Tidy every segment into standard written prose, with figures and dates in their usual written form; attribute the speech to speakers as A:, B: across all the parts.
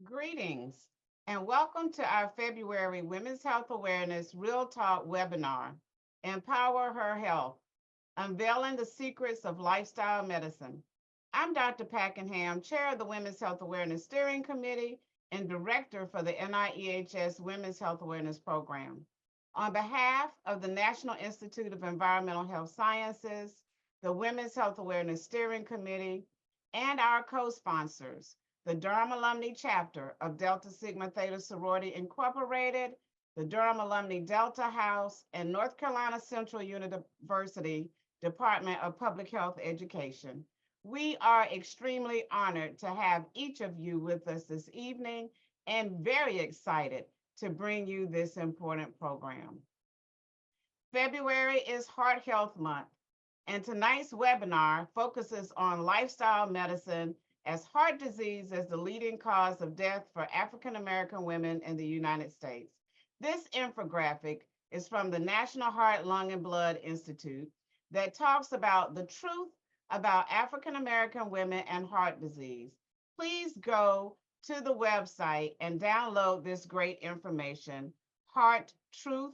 A: Greetings and welcome to our February Women's Health Awareness Real Talk webinar, Empower Her Health, Unveiling the Secrets of Lifestyle Medicine. I'm Dr. Packenham, Chair of the Women's Health Awareness Steering Committee and Director for the NIEHS Women's Health Awareness Program. On behalf of the National Institute of Environmental Health Sciences, the Women's Health Awareness Steering Committee, and our co-sponsors, the Durham Alumni Chapter of Delta Sigma Theta Sorority Incorporated, the Durham Alumni Delta House, and North Carolina Central University Department of Public Health Education. We are extremely honored to have each of you with us this evening and very excited to bring you this important program. February is Heart Health Month, and tonight's webinar focuses on lifestyle medicine as heart disease is the leading cause of death for African American women in the United States. This infographic is from the National Heart, Lung, and Blood Institute that talks about the truth about African American women and heart disease. Please go to the website and download this great information, hearttruth.gov,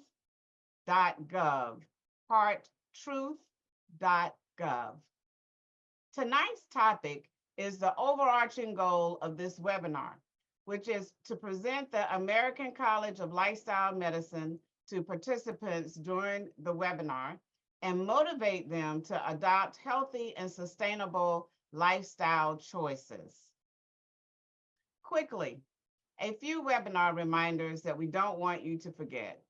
A: hearttruth.gov. Tonight's topic is the overarching goal of this webinar, which is to present the American College of Lifestyle Medicine to participants during the webinar and motivate them to adopt healthy and sustainable lifestyle choices. Quickly, a few webinar reminders that we don't want you to forget.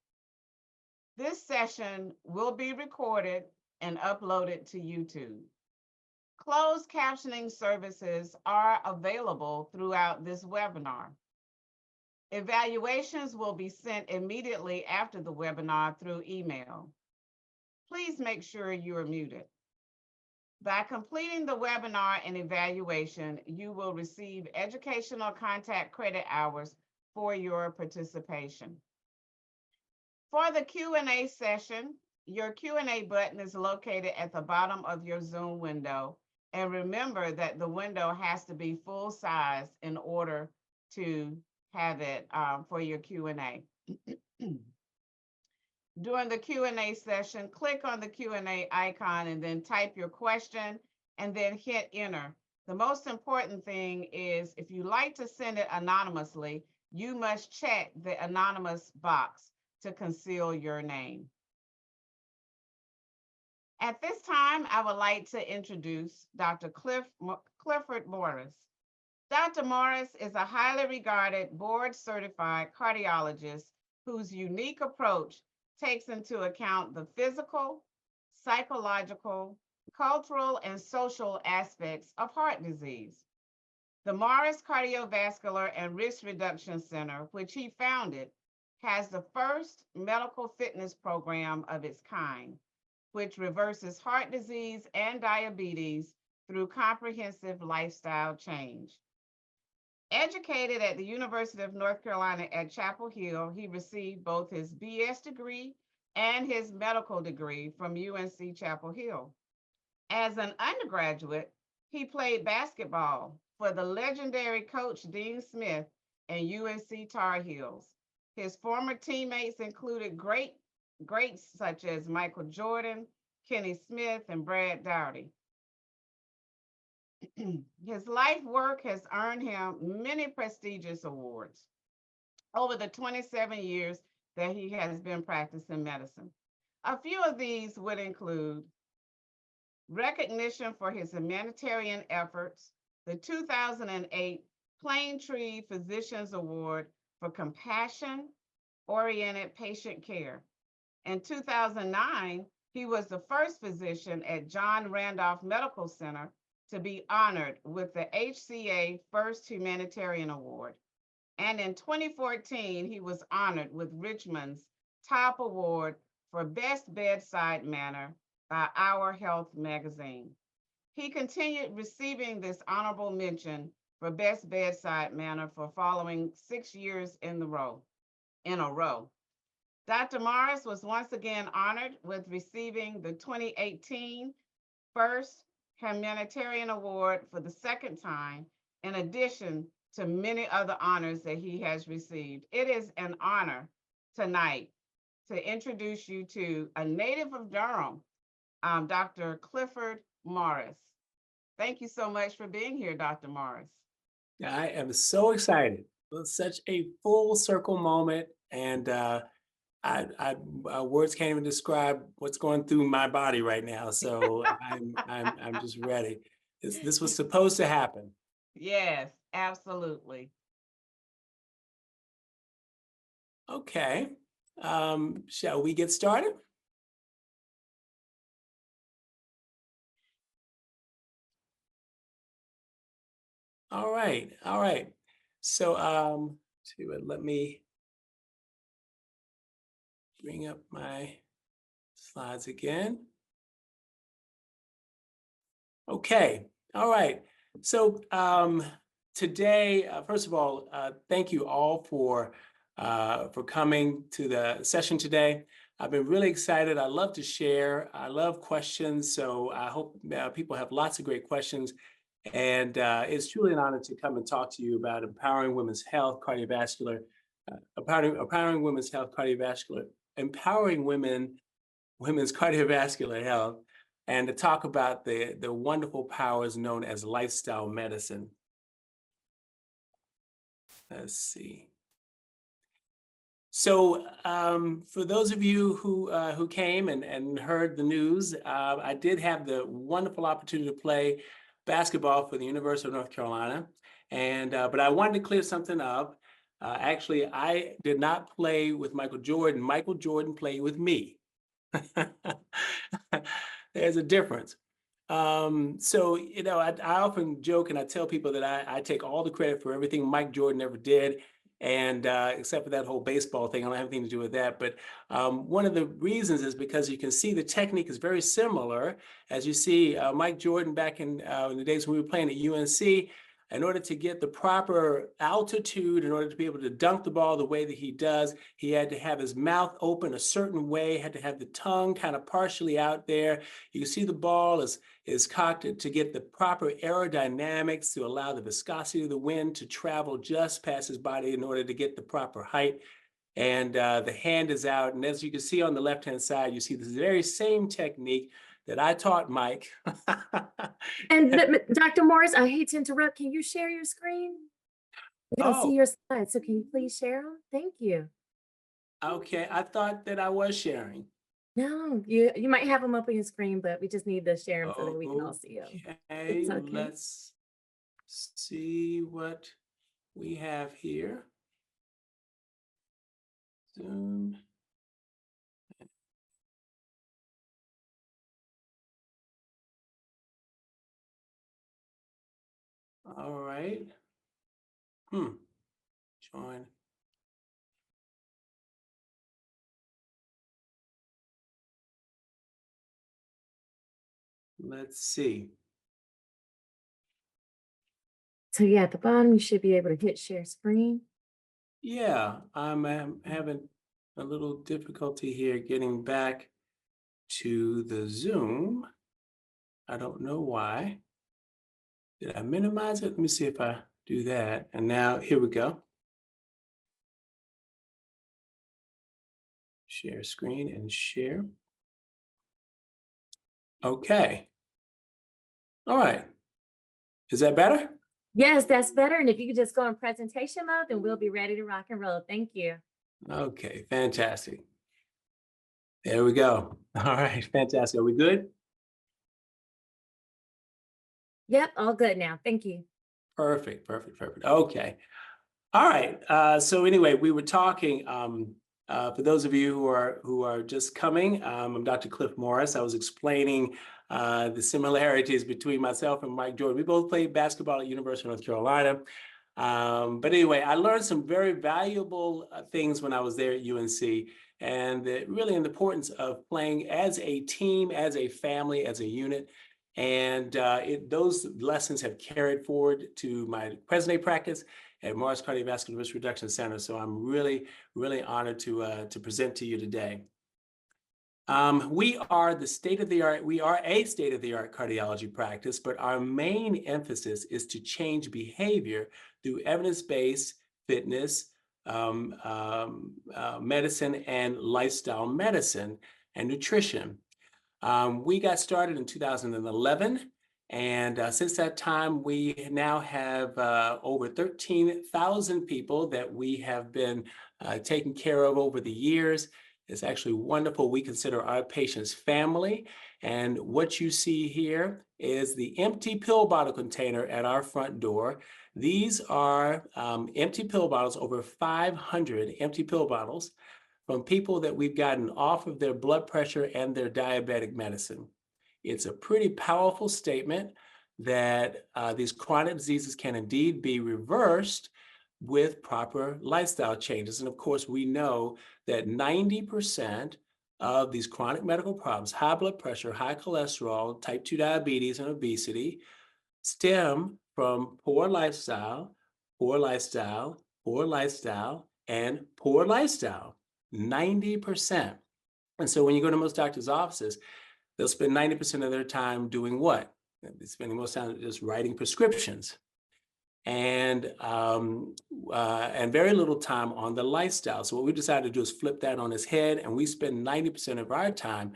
A: This session will be recorded and uploaded to YouTube. Closed captioning services are available throughout this webinar. Evaluations will be sent immediately after the webinar through email. Please make sure you are muted. By completing the webinar and evaluation, you will receive educational contact credit hours for your participation. For the Q&A session, your Q&A button is located at the bottom of your Zoom window. And remember that the window has to be full size in order to have it for your Q&A. During the Q&A session, click on the Q&A icon and then type your question and then hit enter. The most important thing is if you like to send it anonymously, you must check the anonymous box to conceal your name. At this time, I would like to introduce Dr. Clifford Morris. Dr. Morris is a highly regarded board-certified cardiologist whose unique approach takes into account the physical, psychological, cultural, and social aspects of heart disease. The Morris Cardiovascular and Risk Reduction Center, which he founded, has the first medical fitness program of its kind, which reverses heart disease and diabetes through comprehensive lifestyle change. Educated at the University of North Carolina at Chapel Hill, he received both his BS degree and his medical degree from UNC Chapel Hill. As an undergraduate, he played basketball for the legendary coach Dean Smith and UNC Tar Heels. His former teammates included greats such as Michael Jordan, Kenny Smith, and Brad Daugherty. His life work has earned him many prestigious awards over the 27 years that he has been practicing medicine. A few of these would include recognition for his humanitarian efforts, the 2008 Plane Tree Physicians Award for compassion-oriented patient care. In 2009, he was the first physician at John Randolph Medical Center to be honored with the HCA First Humanitarian Award. And in 2014, he was honored with Richmond's top award for Best Bedside Manner by Our Health magazine. He continued receiving this honorable mention for Best Bedside Manner for following 6 years in a row. Dr. Morris was once again honored with receiving the 2018 First Humanitarian Award for the second time, in addition to many other honors that he has received. It is an honor tonight to introduce you to a native of Durham, Dr. Clifford Morris. Thank you so much for being here, Dr. Morris.
B: I am so excited. It's such a full circle moment, and words can't even describe what's going through my body right now. So I'm just ready. This was supposed to happen.
A: Yes, absolutely.
B: Okay. Shall we get started? All right. All right. So let me bring up my slides again. Okay. All right. So today, first of all, thank you all for coming to the session today. I've been really excited. I love to share. I love questions. So I hope people have lots of great questions. And it's truly an honor to come and talk to you about empowering women's health, cardiovascular, empowering women's health, cardiovascular, empowering women's cardiovascular health, and to talk about the wonderful powers known as lifestyle medicine. Let's see. So for those of you who came and heard the news, I did have the wonderful opportunity to play basketball for the University of North Carolina, and but I wanted to clear something up. Actually, I did not play with Michael Jordan. Michael Jordan played with me. There's a difference. So, I often joke and I tell people that I take all the credit for everything Mike Jordan ever did. And except for that whole baseball thing, I don't have anything to do with that. But one of the reasons is because you can see the technique is very similar. As you see, Mike Jordan back in the days when we were playing at UNC, in order to get the proper altitude, in order to be able to dunk the ball the way that he does, he had to have his mouth open a certain way, had to have the tongue kind of partially out there. You can see the ball is cocked to get the proper aerodynamics to allow the viscosity of the wind to travel just past his body in order to get the proper height. And the hand is out. And as you can see on the left-hand side, you see this very same technique that I taught Mike.
C: And Dr. Morris, I hate to interrupt. Can you share your screen? We don't see
B: Oh,
C: your slides, so can you please share them? Thank you.
B: okay. I thought that I was sharing.
C: No, you might have them up on your screen, but we just need to share them so that we can all see them.
B: Okay,
C: It's okay.
B: let's see what we have here. Zoom. All right. Join. Let's see.
C: So yeah, at the bottom, you should be able to hit share screen.
B: Yeah, I'm having a little difficulty here getting back to the Zoom. I don't know why. Did I minimize it? Let me see if I do that. And now here we go. Share screen and share. Okay. All right. Is that better?
C: Yes, that's better. And if you could just go in presentation mode, then we'll be ready to rock and roll. Thank you.
B: Okay, fantastic. There we go. All right, fantastic. Are we good?
C: Yep, all good now. Thank you.
B: Perfect, perfect, perfect. Okay. All right. So anyway, we were talking. For those of you who are just coming, I'm Dr. Cliff Morris. I was explaining the similarities between myself and Mike Jordan. We both played basketball at University of North Carolina. But anyway, I learned some very valuable things when I was there at UNC, and really the importance of playing as a team, as a family, as a unit. And those lessons have carried forward to my present-day practice at Morris Cardiovascular Risk Reduction Center. So I'm really, really honored to present to you today. We are the state-of-the-art, we are a state-of-the-art cardiology practice, but our main emphasis is to change behavior through evidence-based fitness, medicine, and lifestyle medicine and nutrition. We got started in 2011, and since that time, we now have over 13,000 people that we have been taking care of over the years. It's actually wonderful. We consider our patients family. And what you see here is the empty pill bottle container at our front door. These are empty pill bottles, over 500 empty pill bottles from people that we've gotten off of their blood pressure and their diabetic medicine. It's a pretty powerful statement that these chronic diseases can indeed be reversed with proper lifestyle changes. And of course, we know that 90% of these chronic medical problems, high blood pressure, high cholesterol, type 2 diabetes, and obesity, stem from poor lifestyle, poor lifestyle, poor lifestyle, and poor lifestyle. 90%. And so when you go to most doctors' offices, they'll spend 90% of their time doing what? They're spending most time just writing prescriptions and very little time on the lifestyle. So what we decided to do is flip that on its head, and we spend 90% of our time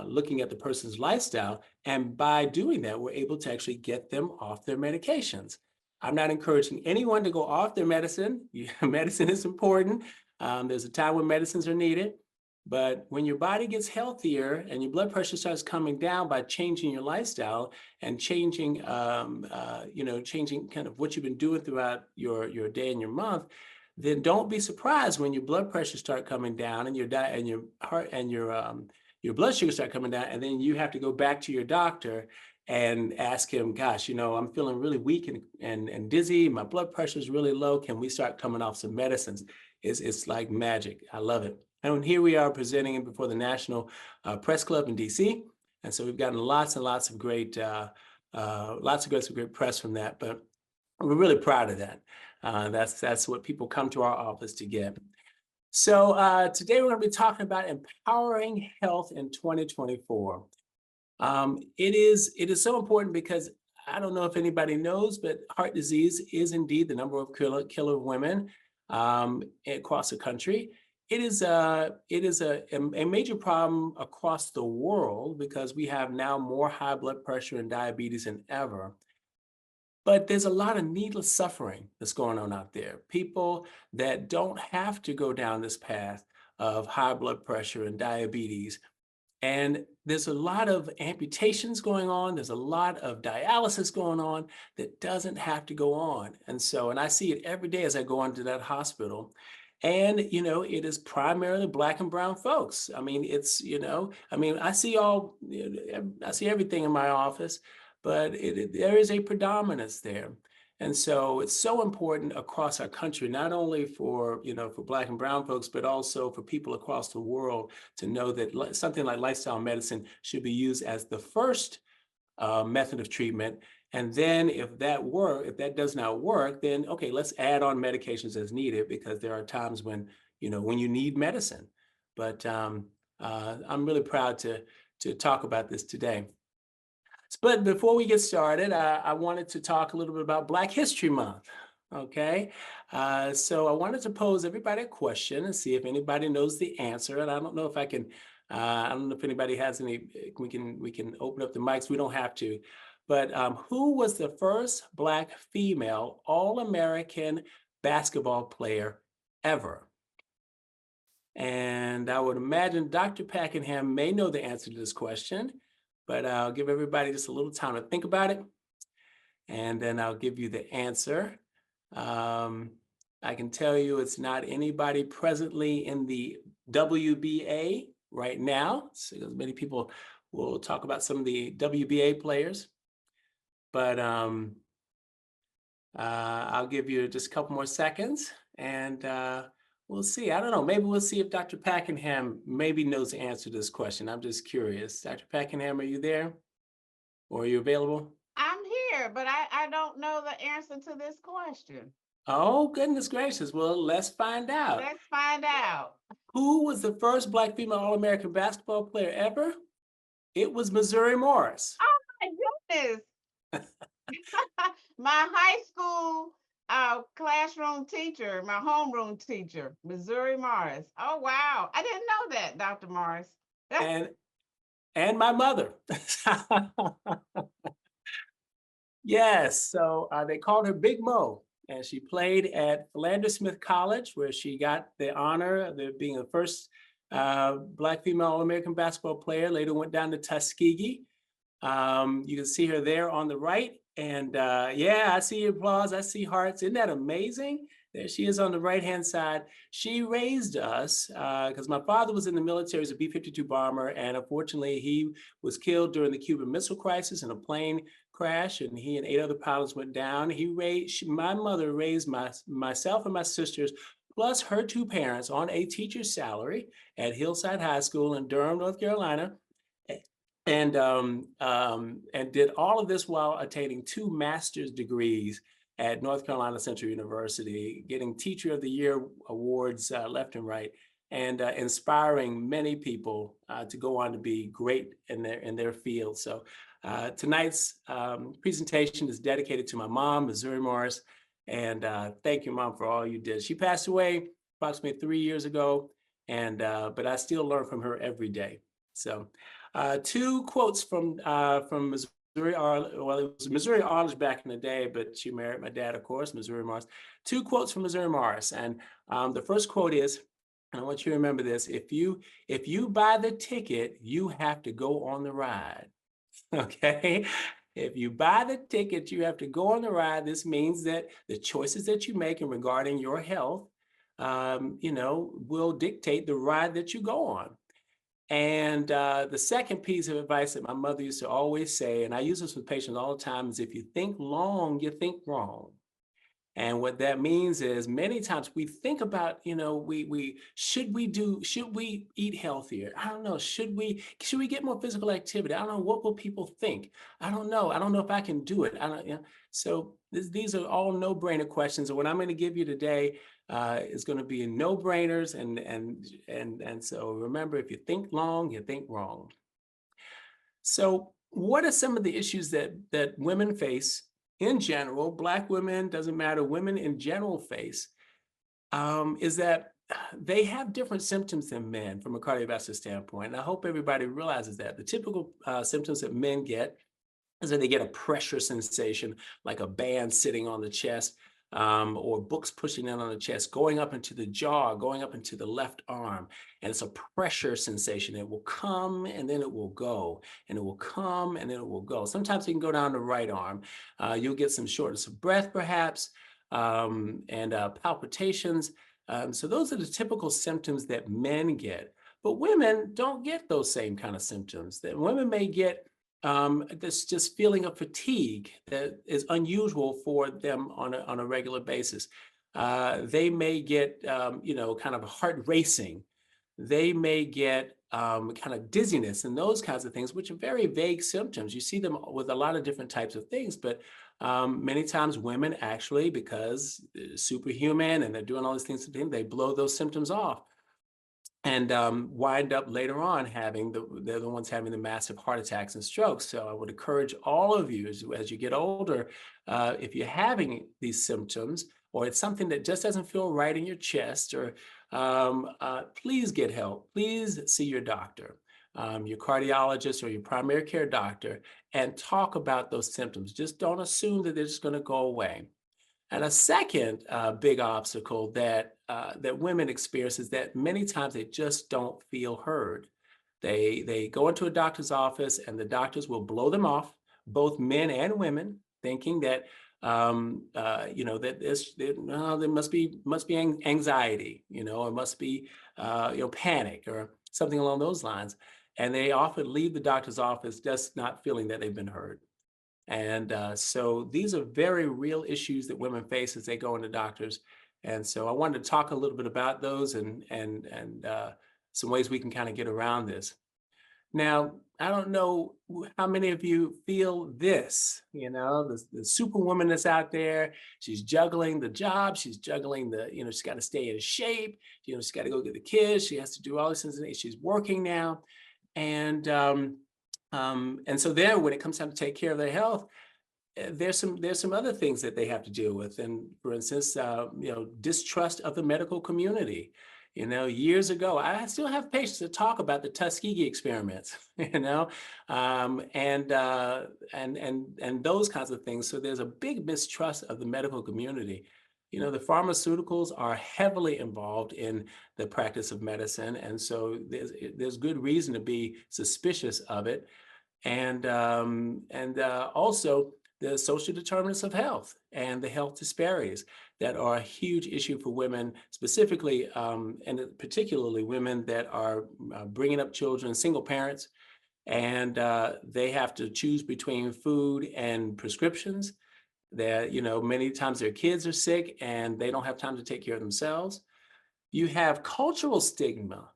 B: looking at the person's lifestyle. And by doing that, we're able to actually get them off their medications. I'm not encouraging anyone to go off their medicine. Medicine is important. There's a time when medicines are needed. But when your body gets healthier and your blood pressure starts coming down by changing your lifestyle and changing, changing kind of what you've been doing throughout your day and your month, then don't be surprised when your blood pressure start coming down and your heart and your blood sugar start coming down, and then you have to go back to your doctor and ask him, gosh, I'm feeling really weak and dizzy. My blood pressure is really low. Can we start coming off some medicines? It's like magic. I love it. And here we are presenting before the National Press Club in DC. And so we've gotten lots and lots of great press from that, but we're really proud of that. That's what people come to our office to get. So today we're going to be talking about empowering health in 2024. It is so important because I don't know if anybody knows, but heart disease is indeed the number of killer of women across the country. It is a major problem across the world because we have now more high blood pressure and diabetes than ever. But there's a lot of needless suffering that's going on out there. People that don't have to go down this path of high blood pressure and diabetes. And there's a lot of amputations going on. There's a lot of dialysis going on that doesn't have to go on. And I see it every day as I go into that hospital. And, it is primarily Black and brown folks. I mean, I see I see everything in my office, but there is a predominance there. And so it's so important across our country, not only for Black and brown folks, but also for people across the world to know that something like lifestyle medicine should be used as the first method of treatment. And then if that does not work, then okay, let's add on medications as needed, because there are times when you need medicine. But I'm really proud to talk about this today. But before we get started, I wanted to talk a little bit about Black History Month. Okay, so I wanted to pose everybody a question and see if anybody knows the answer. And I don't know if I can. I don't know if anybody has any. We can open up the mics. We don't have to. But who was the first Black female All-American basketball player ever? And I would imagine Dr. Packenham may know the answer to this question, but I'll give everybody just a little time to think about it, and then I'll give you the answer. I can tell you it's not anybody presently in the WBA right now. So many people will talk about some of the WBA players. But I'll give you just a couple more seconds, and we'll see. I don't know. Maybe we'll see if Dr. Packenham maybe knows the answer to this question. I'm just curious. Dr. Packenham, are you there? Or are you available?
A: I'm here, but I don't know the answer to this question.
B: Oh, goodness gracious. Well, let's find out.
A: Let's find out.
B: Who was the first Black female All-American basketball player ever? It was Missouri Morris.
A: Oh my goodness. My high school classroom teacher, my homeroom teacher, Missouri Morris. Oh wow. I didn't know that, Dr. Morris.
B: And and my mother. Yes, so they called her Big Mo, and she played at Philander Smith College, where she got the honor of being the first Black female All-American basketball player. Later went down to Tuskegee. You can see her there on the right. And yeah, I see applause. I see hearts. Isn't that amazing? There she is on the right-hand side. She raised us because my father was in the military as a B-52 bomber. And unfortunately, he was killed during the Cuban Missile Crisis in a plane crash. And he and 8 other pilots went down. My mother raised myself and my sisters, plus her 2 parents, on a teacher's salary at Hillside High School in Durham, North Carolina. And did all of this while attaining 2 master's degrees at North Carolina Central University, getting Teacher of the Year awards left and right, and inspiring many people to go on to be great in their field. So tonight's presentation is dedicated to my mom, Missouri Morris, and thank you, Mom, for all you did. She passed away approximately 3 years ago, and but I still learn from her every day. So 2 quotes from Missouri. Well, it was Missouri Arledge back in the day, but she married my dad, of course, Missouri Morris. 2 quotes from Missouri Morris, and the first quote is, and I want you to remember this: if you buy the ticket, you have to go on the ride. Okay. If you buy the ticket, you have to go on the ride. This means that the choices that you make in regarding your health, will dictate the ride that you go on. And the second piece of advice that my mother used to always say, and I use this with patients all the time, is if you think long, you think wrong. And what that means is many times we think about, should we eat healthier? I don't know. Should we get more physical activity? I don't know. What will people think? I don't know. I don't know if I can do it. I don't, So these are all no-brainer questions. And what I'm going to give you today is going to be no-brainers. And so remember, if you think long, you think wrong. So what are some of the issues that women face in general? Black women, doesn't matter, women in general face, is that they have different symptoms than men from a cardiovascular standpoint. And I hope everybody realizes that. The typical symptoms that men get is that they get a pressure sensation, like a band sitting on the chest, or books pushing down on the chest, going up into the jaw, going up into the left arm. And it's a pressure sensation. It will come and then it will go, and it will come and then it will go. Sometimes it can go down the right arm. You'll get some shortness of breath, perhaps, and palpitations. So those are the typical symptoms that men get. But women don't get those same kind of symptoms. That women may get this just feeling of fatigue that is unusual for them on a regular basis. They may get, kind of heart racing. They may get kind of dizziness and those kinds of things, which are very vague symptoms. You see them with a lot of different types of things, but many times women actually, because superhuman and they're doing all these things to them, they blow those symptoms off. And wind up later on they're the ones having the massive heart attacks and strokes. So I would encourage all of you as you get older, if you're having these symptoms, or it's something that just doesn't feel right in your chest, or please get help. Please see your doctor, your cardiologist or your primary care doctor, and talk about those symptoms. Just don't assume that they're just going to go away. And a second big obstacle that women experience is that many times they just don't feel heard. They go into a doctor's office and the doctors will blow them off, both men and women, thinking that there must be anxiety, or must be panic or something along those lines, and they often leave the doctor's office just not feeling that they've been heard. And so these are very real issues that women face as they go into doctors. And so I wanted to talk a little bit about those and some ways we can kind of get around this. Now, I don't know how many of you feel this, the superwoman that's out there. She's juggling the job. She's juggling she's got to stay in shape. She's got to go get the kids. She has to do all these things. She's working now. And so then when it comes time to take care of their health, there's some other things that they have to deal with. And for instance, distrust of the medical community. Years ago, I still have patients that talk about the Tuskegee experiments, and those kinds of things. So there's a big mistrust of the medical community. The pharmaceuticals are heavily involved in the practice of medicine, and so there's good reason to be suspicious of it. And also the social determinants of health and the health disparities that are a huge issue for women, specifically, and particularly women that are bringing up children, single parents, and they have to choose between food and prescriptions. That, many times their kids are sick and they don't have time to take care of themselves. You have cultural stigma.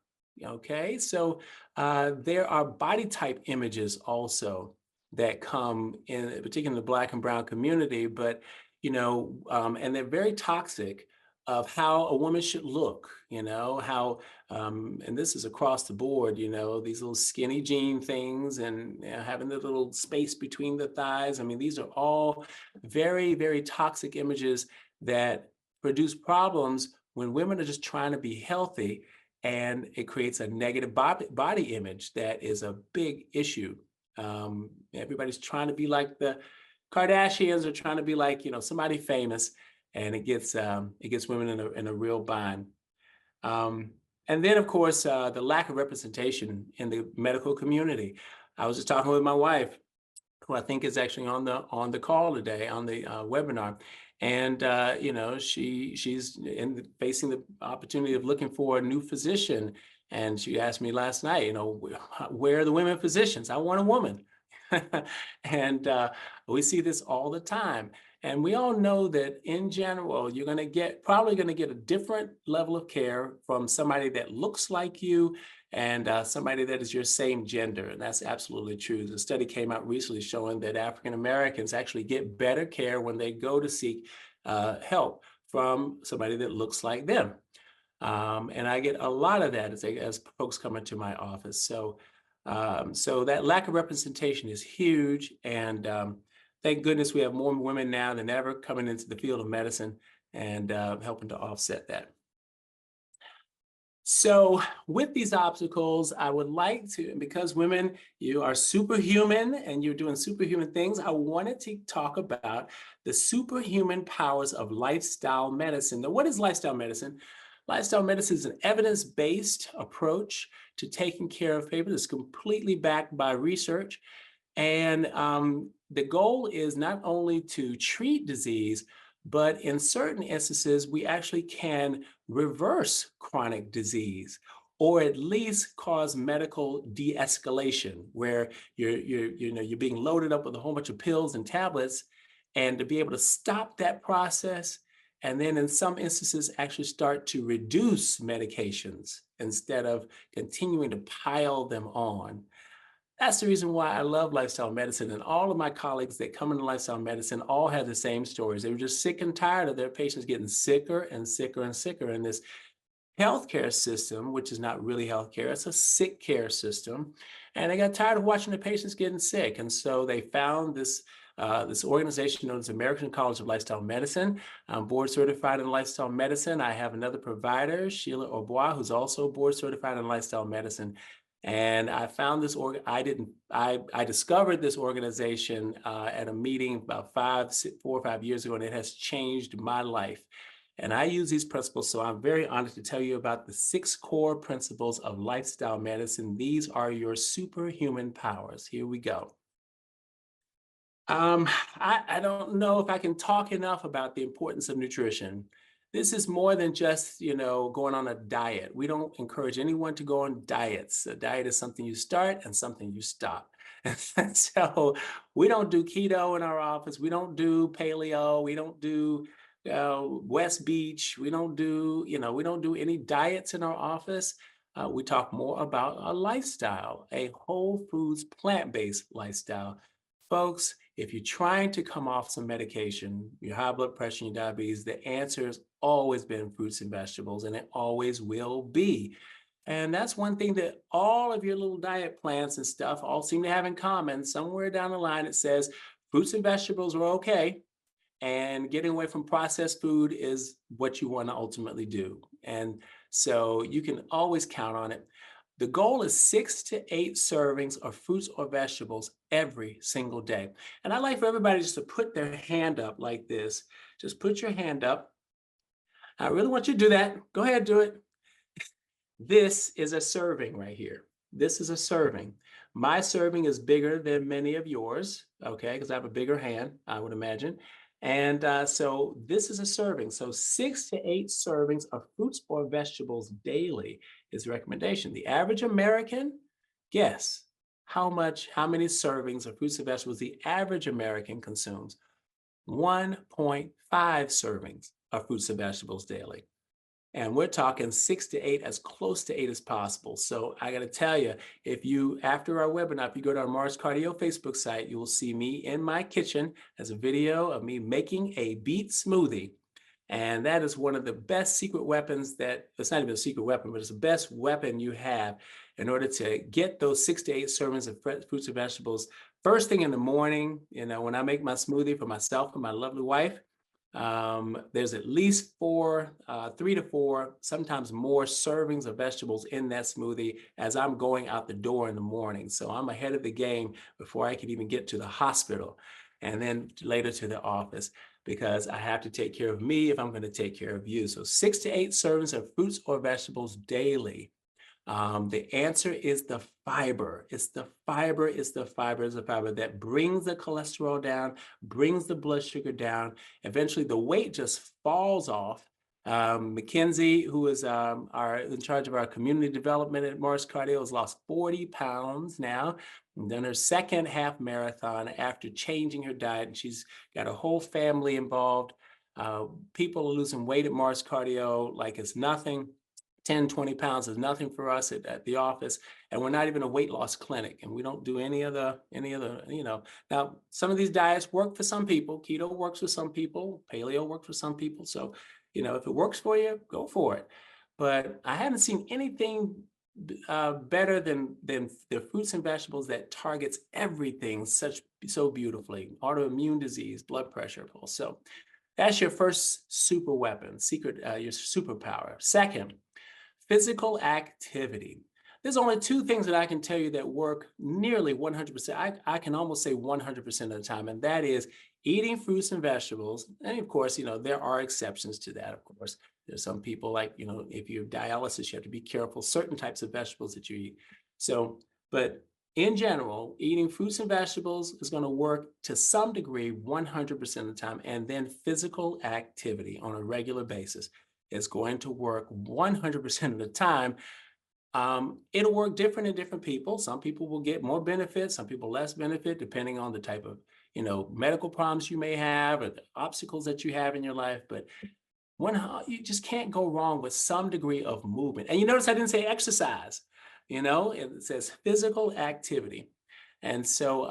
B: Okay, so there are body type images also that come in, particularly in the Black and Brown community, but and they're very toxic of how a woman should look. How, and this is across the board. These little skinny jean things and having the little space between the thighs. I mean, these are all very, very toxic images that produce problems when women are just trying to be healthy, and it creates a negative body image that is a big issue. Everybody's trying to be like the Kardashians, or trying to be like somebody famous, and it gets women in a real bind. And then, of course, the lack of representation in the medical community. I was just talking with my wife, who I think is actually on the call today, on the webinar. And she's facing the opportunity of looking for a new physician. And she asked me last night, where are the women physicians? I want a woman. And we see this all the time. And we all know that in general, you're probably going to get a different level of care from somebody that looks like you and somebody that is your same gender. And that's absolutely true. The study came out recently showing that African Americans actually get better care when they go to seek help from somebody that looks like them. And I get a lot of that as folks come into my office. So that lack of representation is huge. And thank goodness we have more women now than ever coming into the field of medicine and helping to offset that. So with these obstacles, I would like to, because women, you are superhuman and you're doing superhuman things, I wanted to talk about the superhuman powers of lifestyle medicine. Now, what is lifestyle medicine? Lifestyle medicine is an evidence-based approach to taking care of people. It's completely backed by research. And the goal is not only to treat disease, but in certain instances, we actually can reverse chronic disease, or at least cause medical de-escalation, where you're being loaded up with a whole bunch of pills and tablets, and to be able to stop that process, and then in some instances actually start to reduce medications instead of continuing to pile them on. That's the reason why I love lifestyle medicine. And all of my colleagues that come into lifestyle medicine all have the same stories. They were just sick and tired of their patients getting sicker and sicker and sicker. And this healthcare system, which is not really healthcare, it's a sick care system. And they got tired of watching the patients getting sick. And so they found this organization known as American College of Lifestyle Medicine. I'm board certified in lifestyle medicine. I have another provider, Sheila Aubois, who's also board certified in lifestyle medicine. And I found this I discovered this organization at a meeting about 4 or 5 years ago, and it has changed my life. And I use these principles, so I'm very honored to tell you about the 6 core principles of lifestyle medicine. These are your superhuman powers. Here we go. I don't know if I can talk enough about the importance of nutrition. This is more than just, going on a diet. We don't encourage anyone to go on diets. A diet is something you start and something you stop. And so we don't do keto in our office. We don't do paleo. We don't do West Beach. We don't do any diets in our office. we talk more about a lifestyle, a whole foods, plant-based lifestyle. Folks, if you're trying to come off some medication, your high blood pressure, your diabetes, the answer has always been fruits and vegetables, and it always will be. And that's one thing that all of your little diet plans and stuff all seem to have in common. Somewhere down the line, it says fruits and vegetables are okay, and getting away from processed food is what you want to ultimately do. And so you can always count on it. The goal is 6 to 8 servings of fruits or vegetables every single day. And I like for everybody just to put their hand up like this. Just put your hand up. I really want you to do that. Go ahead, do it. This is a serving right here. This is a serving. My serving is bigger than many of yours, okay, because I have a bigger hand, I would imagine. And so this is a serving. So 6 to 8 servings of fruits or vegetables daily is the recommendation. The average American, guess how many servings of fruits and vegetables the average American consumes? 1.5 servings of fruits and vegetables daily. And we're talking 6 to 8, as close to 8 as possible. So I got to tell you, if you, after our webinar, if you go to our Mars Cardio Facebook site, you will see me in my kitchen as a video of me making a beet smoothie. And that is one of the best secret weapons that, it's not even a secret weapon, but it's the best weapon you have in order to get those 6 to 8 servings of fruits and vegetables. First thing in the morning, you know, when I make my smoothie for myself and my lovely wife, there's at least 3 to 4, sometimes more servings of vegetables in that smoothie as I'm going out the door in the morning. So I'm ahead of the game before I can even get to the hospital and then later to the office, because I have to take care of me if I'm going to take care of you. So 6 to 8 servings of fruits or vegetables daily. The answer is the fiber. It's the fiber, it's the fiber, it's the fiber that brings the cholesterol down, brings the blood sugar down. Eventually, the weight just falls off. Mackenzie, who is in charge of our community development at Mars Cardio, has lost 40 pounds now, and done her second half marathon after changing her diet. And she's got a whole family involved. People are losing weight at Mars Cardio like it's nothing. 10, 20 pounds is nothing for us at the office. And we're not even a weight loss clinic. And we don't do any other, you know. Now, some of these diets work for some people. Keto works for some people. Paleo works for some people. So, you know, if it works for you, go for it. But I haven't seen anything better than the fruits and vegetables that targets everything so beautifully. Autoimmune disease, blood pressure. So that's your first super weapon, your superpower. Second, physical activity. There's only 2 things that I can tell you that work nearly 100%. I can almost say 100% of the time, and that is eating fruits and vegetables. And of course, you know, there are exceptions to that, of course. There's some people like, you know, if you're dialysis, you have to be careful, certain types of vegetables that you eat. So, but in general, eating fruits and vegetables is going to work to some degree 100% of the time. And then physical activity on a regular basis is going to work 100% of the time. It'll work different in different people. Some people will get more benefit, some people less benefit, depending on the type of, you know, medical problems you may have or the obstacles that you have in your life. But you just can't go wrong with some degree of movement. And you notice I didn't say exercise, you know, it says physical activity. And so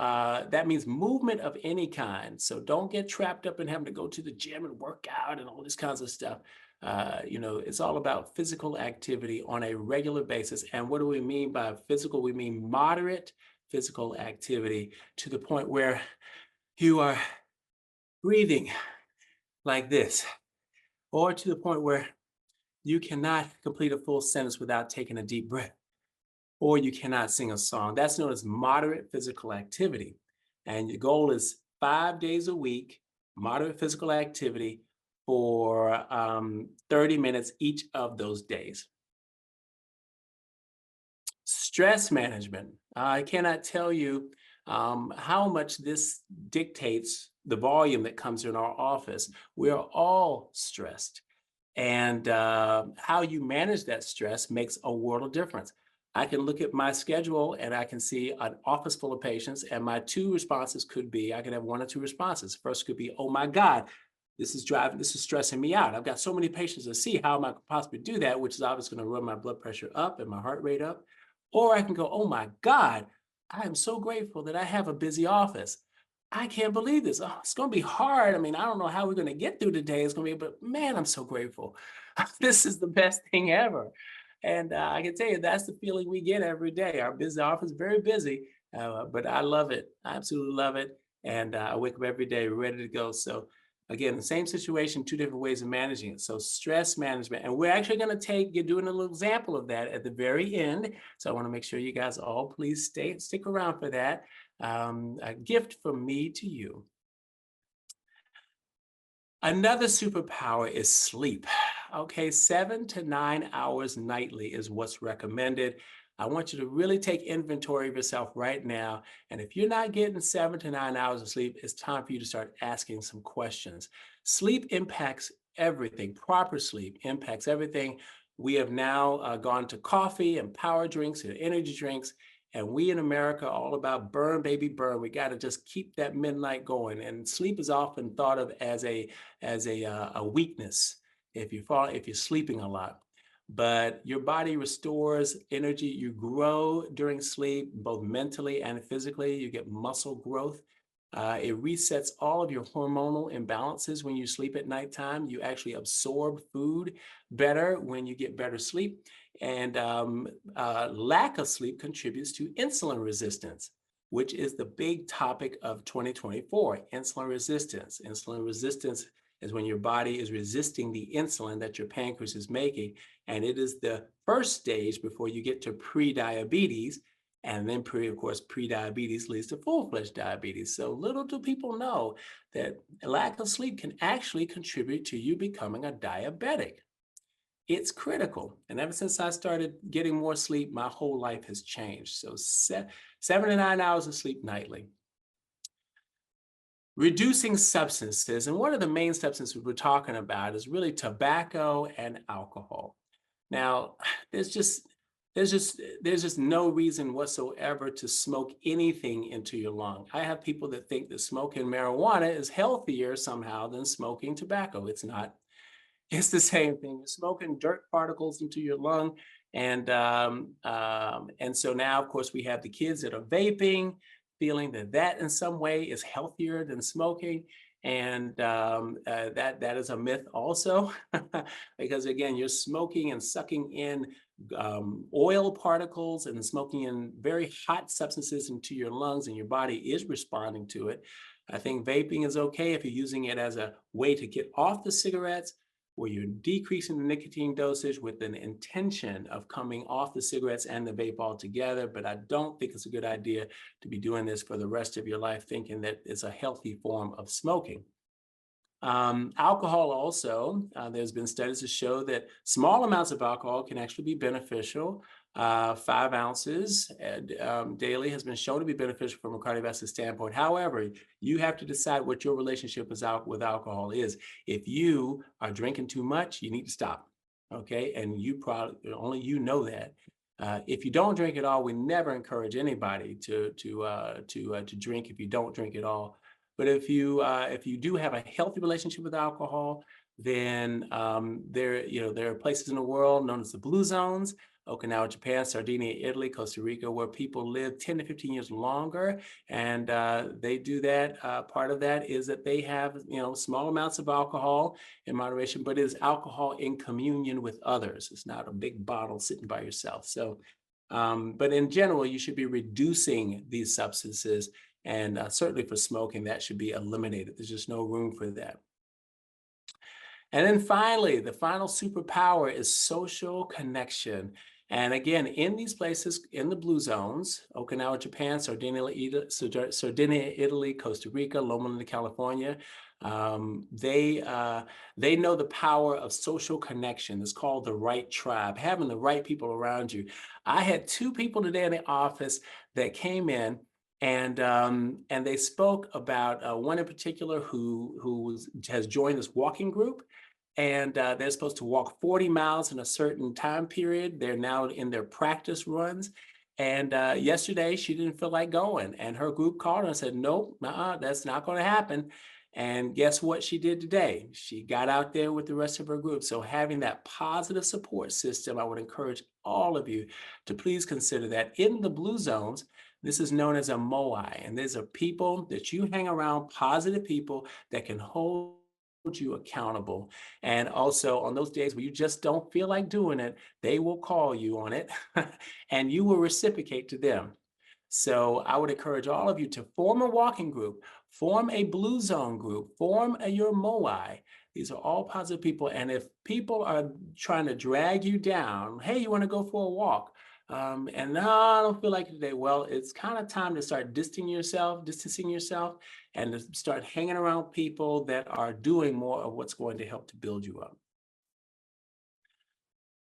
B: that means movement of any kind. So don't get trapped up in having to go to the gym and work out and all this kinds of stuff. You know, it's all about physical activity on a regular basis. And what do we mean by physical? We mean moderate physical activity to the point where you are breathing like this, or to the point where you cannot complete a full sentence without taking a deep breath, or you cannot sing a song. That's known as moderate physical activity. And your goal is 5 days a week, moderate physical activity for 30 minutes each of those days. Stress management. I cannot tell you how much this dictates the volume that comes in our office. We are all stressed. And how you manage that stress makes a world of difference. I can look at my schedule and I can see an office full of patients, and my 2 responses could be, I could have 1 or 2 responses. First could be, oh my God, This is stressing me out. I've got so many patients to see. How am I possibly do that? Which is obviously going to run my blood pressure up and my heart rate up. Or I can go, oh my God, I am so grateful that I have a busy office. I can't believe this. Oh, it's going to be hard. I mean, I don't know how we're going to get through today. It's going to be, but man, I'm so grateful. This is the best thing ever. And I can tell you, that's the feeling we get every day. Our busy office is very busy, but I love it. I absolutely love it. And I wake up every day ready to go. So again, the same situation, two different ways of managing it. So stress management, and we're actually going to you're doing a little example of that at the very end. So I want to make sure you guys all please stick around for that. A gift from me to you. Another superpower is sleep. Okay, 7 to 9 hours nightly is what's recommended. I want you to really take inventory of yourself right now. And if you're not getting 7 to 9 hours of sleep, it's time for you to start asking some questions. Sleep impacts everything. Proper sleep impacts everything. We have now gone to coffee and power drinks and energy drinks. And we in America are all about burn, baby, burn. We got to just keep that midnight going. And sleep is often thought of as a weakness if you're sleeping a lot. But your body restores energy. You grow during sleep, both mentally and physically. You get muscle growth. It resets all of your hormonal imbalances when you sleep at nighttime. You actually absorb food better when you get better sleep. And lack of sleep contributes to insulin resistance, which is the big topic of 2024, insulin resistance. Insulin resistance is when your body is resisting the insulin that your pancreas is making. And it is the first stage before you get to pre-diabetes. And then, of course, pre-diabetes leads to full-fledged diabetes. So little do people know that a lack of sleep can actually contribute to you becoming a diabetic. It's critical. And ever since I started getting more sleep, my whole life has changed. So 7 to 9 hours of sleep nightly. Reducing substances. And one of the main substances we're talking about is really tobacco and alcohol. Now, there's just no reason whatsoever to smoke anything into your lung. I have people that think that smoking marijuana is healthier somehow than smoking tobacco. It's not. It's the same thing. You're smoking dirt particles into your lung. And so now, of course, we have the kids that are vaping, feeling that in some way is healthier than smoking. And that is a myth also, because again, you're smoking and sucking in oil particles and smoking in very hot substances into your lungs, and your body is responding to it. I think vaping is okay if you're using it as a way to get off the cigarettes, where you're decreasing the nicotine dosage with an intention of coming off the cigarettes and the vape altogether. But I don't think it's a good idea to be doing this for the rest of your life, thinking that it's a healthy form of smoking. Alcohol also, there's been studies to show that small amounts of alcohol can actually be beneficial. 5 ounces daily has been shown to be beneficial from a cardiovascular standpoint. However, you have to decide what your relationship with alcohol is. If you are drinking too much, you need to stop. Okay, and you probably only you know that. If you don't drink at all, we never encourage anybody to drink if you don't drink at all. But if you do have a healthy relationship with alcohol, then there are places in the world known as the blue zones: Okinawa, Japan, Sardinia, Italy, Costa Rica, where people live 10 to 15 years longer. And they do that. Part of that is that they have small amounts of alcohol in moderation, but it is alcohol in communion with others. It's not a big bottle sitting by yourself. So, but in general, you should be reducing these substances. And certainly for smoking, that should be eliminated. There's just no room for that. And then finally, the final superpower is social connection. And again, in these places, in the blue zones, Okinawa, Japan, Sardinia, Italy, Costa Rica, Loma Linda, California, they know the power of social connection. It's called the right tribe, having the right people around you. I had 2 people today in the office that came in, and they spoke about one in particular who has joined this walking group. And they're supposed to walk 40 miles in a certain time period. They're now in their practice runs. And yesterday, she didn't feel like going. And her group called her and said, nope, that's not going to happen. And guess what she did today? She got out there with the rest of her group. So having that positive support system, I would encourage all of you to please consider that. In the blue zones, this is known as a MOI, and these are people that you hang around, positive people that can hold you accountable. And also on those days where you just don't feel like doing it, they will call you on it and you will reciprocate to them. So I would encourage all of you to form a walking group, form a blue zone group, form your MOI. These are all positive people. And if people are trying to drag you down, hey, you want to go for a walk? And no, I don't feel like it today. Well, it's kind of time to start distancing yourself, and to start hanging around people that are doing more of what's going to help to build you up.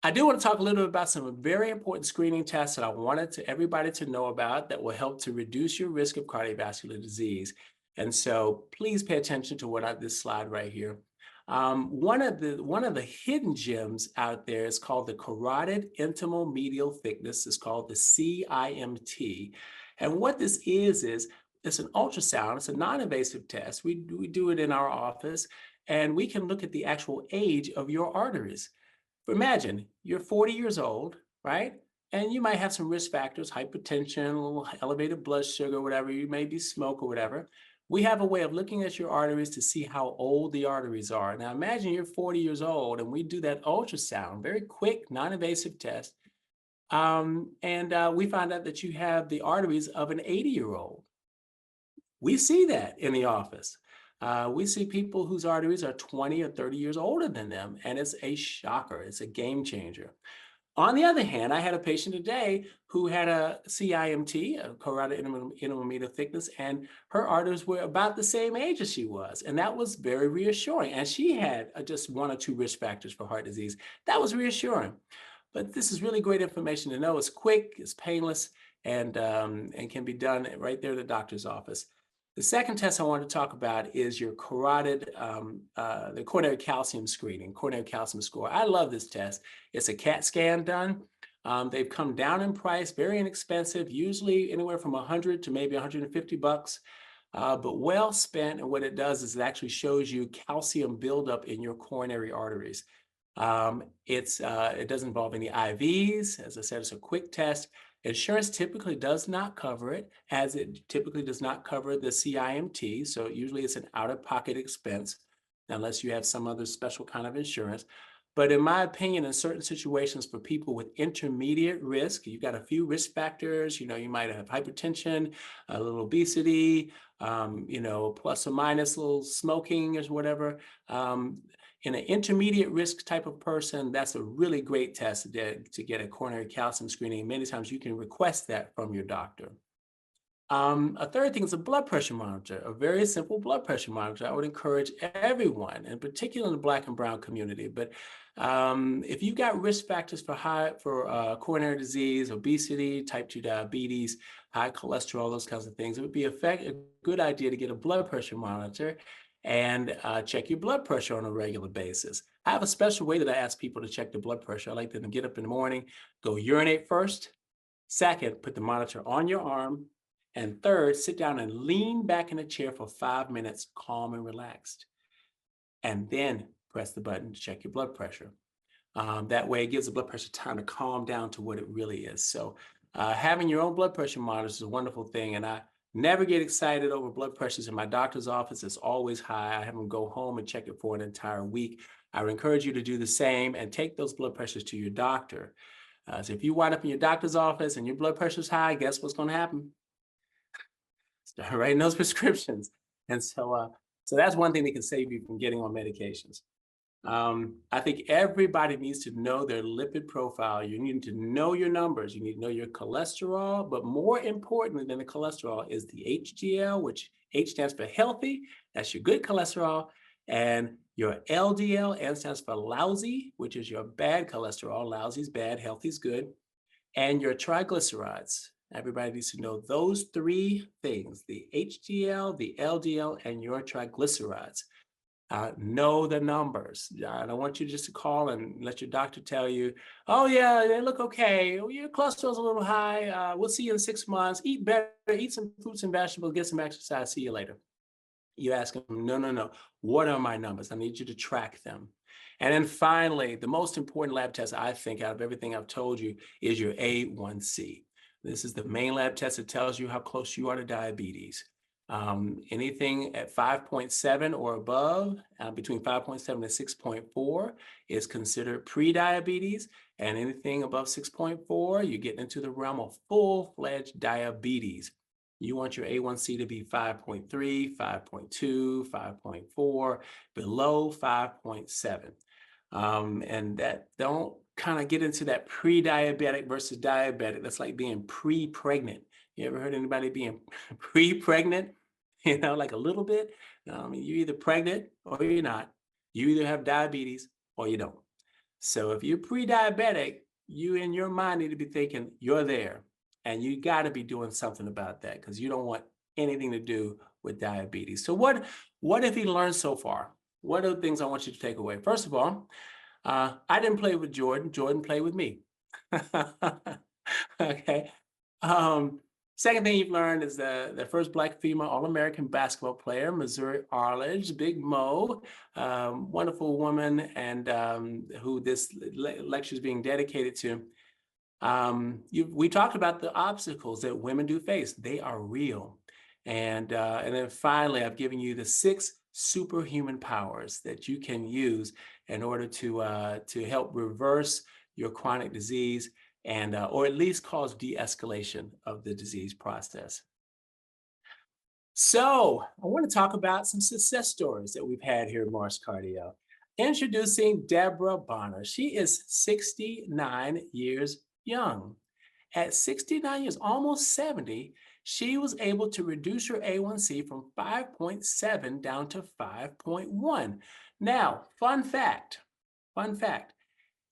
B: I do want to talk a little bit about some very important screening tests that I wanted everybody to know about that will help to reduce your risk of cardiovascular disease. And so please pay attention to this slide right here. One of the hidden gems out there is called the carotid intimal medial thickness. It's called the CIMT. And what this is it's an ultrasound. It's a non-invasive test. We do it in our office, and we can look at the actual age of your arteries. Imagine you're 40 years old, right? And you might have some risk factors, hypertension, a little elevated blood sugar, whatever, you may be smoke or whatever. We have a way of looking at your arteries to see how old the arteries are. Now imagine you're 40 years old and we do that ultrasound, very quick, non-invasive test. We find out that you have the arteries of an 80-year-old. We see that in the office. We see people whose arteries are 20 or 30 years older than them, and it's a shocker. It's a game changer. On the other hand, I had a patient today who had a CIMT, a carotid intimal medial thickness, and her arteries were about the same age as she was. And that was very reassuring. And she had just one or two risk factors for heart disease. That was reassuring. But this is really great information to know. It's quick, it's painless, and can be done right there at the doctor's office. The second test I want to talk about is your the coronary calcium screening, coronary calcium score. I love this test. It's a CAT scan done. They've come down in price, very inexpensive, usually anywhere from $100 to maybe $150, but well spent. And what it does is it actually shows you calcium buildup in your coronary arteries. It doesn't involve any IVs. As I said, it's a quick test. Insurance typically does not cover it, as it typically does not cover the CIMT. So usually it's an out-of-pocket expense, unless you have some other special kind of insurance. But in my opinion, in certain situations for people with intermediate risk, you've got a few risk factors, you might have hypertension, a little obesity, plus or minus a little smoking or whatever. In an intermediate risk type of person, that's a really great test to get a coronary calcium screening. Many times you can request that from your doctor. A third thing is a blood pressure monitor, a very simple blood pressure monitor. I would encourage everyone, and particularly in the Black and brown community. But if you've got risk factors for coronary disease, obesity, type 2 diabetes, high cholesterol, those kinds of things, it would be a good idea to get a blood pressure monitor and check your blood pressure on a regular basis. I have a special way that I ask people to check their blood pressure. I like them to get up in the morning, go urinate first. Second, put the monitor on your arm. And third, sit down and lean back in a chair for 5 minutes, calm and relaxed. And then press the button to check your blood pressure. That way it gives the blood pressure time to calm down to what it really is. So having your own blood pressure monitor is a wonderful thing. And I never get excited over blood pressures in my doctor's office. It's always high. I have them go home and check it for an entire week. I would encourage you to do the same and take those blood pressures to your doctor. So if you wind up in your doctor's office and your blood pressure is high, guess what's going to happen? Start writing those prescriptions. And so that's one thing that can save you from getting on medications. I think everybody needs to know their lipid profile. You need to know your numbers. You need to know your cholesterol, but more importantly than the cholesterol is the HDL, which H stands for healthy. That's your good cholesterol. And your LDL, L stands for lousy, which is your bad cholesterol. Lousy is bad, healthy is good. And your triglycerides. Everybody needs to know those three things, the HDL, the LDL, and your triglycerides. Know the numbers. I don't want you just to call and let your doctor tell you, oh yeah, they look okay. Oh, your cholesterol's a little high. We'll see you in 6 months. Eat better, eat some fruits and vegetables, get some exercise. See you later. You ask them, no, no, no. What are my numbers? I need you to track them. And then finally, the most important lab test, I think, out of everything I've told you is your A1C. This is the main lab test that tells you how close you are to diabetes. Anything at 5.7 or above, between 5.7 and 6.4 is considered pre-diabetes. And anything above 6.4, you get into the realm of full-fledged diabetes. You want your A1C to be 5.3, 5.2, 5.4, below 5.7. And that don't kind of get into that pre-diabetic versus diabetic. That's like being pre-pregnant. You ever heard anybody being pre-pregnant? You know, like a little bit. You're either pregnant or you're not. You either have diabetes or you don't. So if you're pre-diabetic, you in your mind need to be thinking you're there. And you got to be doing something about that because you don't want anything to do with diabetes. So what have you learned so far? What are the things I want you to take away? First of all, I didn't play with Jordan. Jordan played with me. Okay. Second thing you've learned is the first Black female All-American basketball player, Missouri Arledge, Big Mo, wonderful woman, and who this lecture is being dedicated to. We talked about the obstacles that women do face. They are real. And then finally, I've given you the 6 superhuman powers that you can use in order to help reverse your chronic disease and or at least cause de-escalation of the disease process. So I want to talk about some success stories that we've had here at Mars Cardio. Introducing Deborah Bonner. She is 69 years young. At 69 years, almost 70, she was able to reduce her A1C from 5.7 down to 5.1. Now, fun fact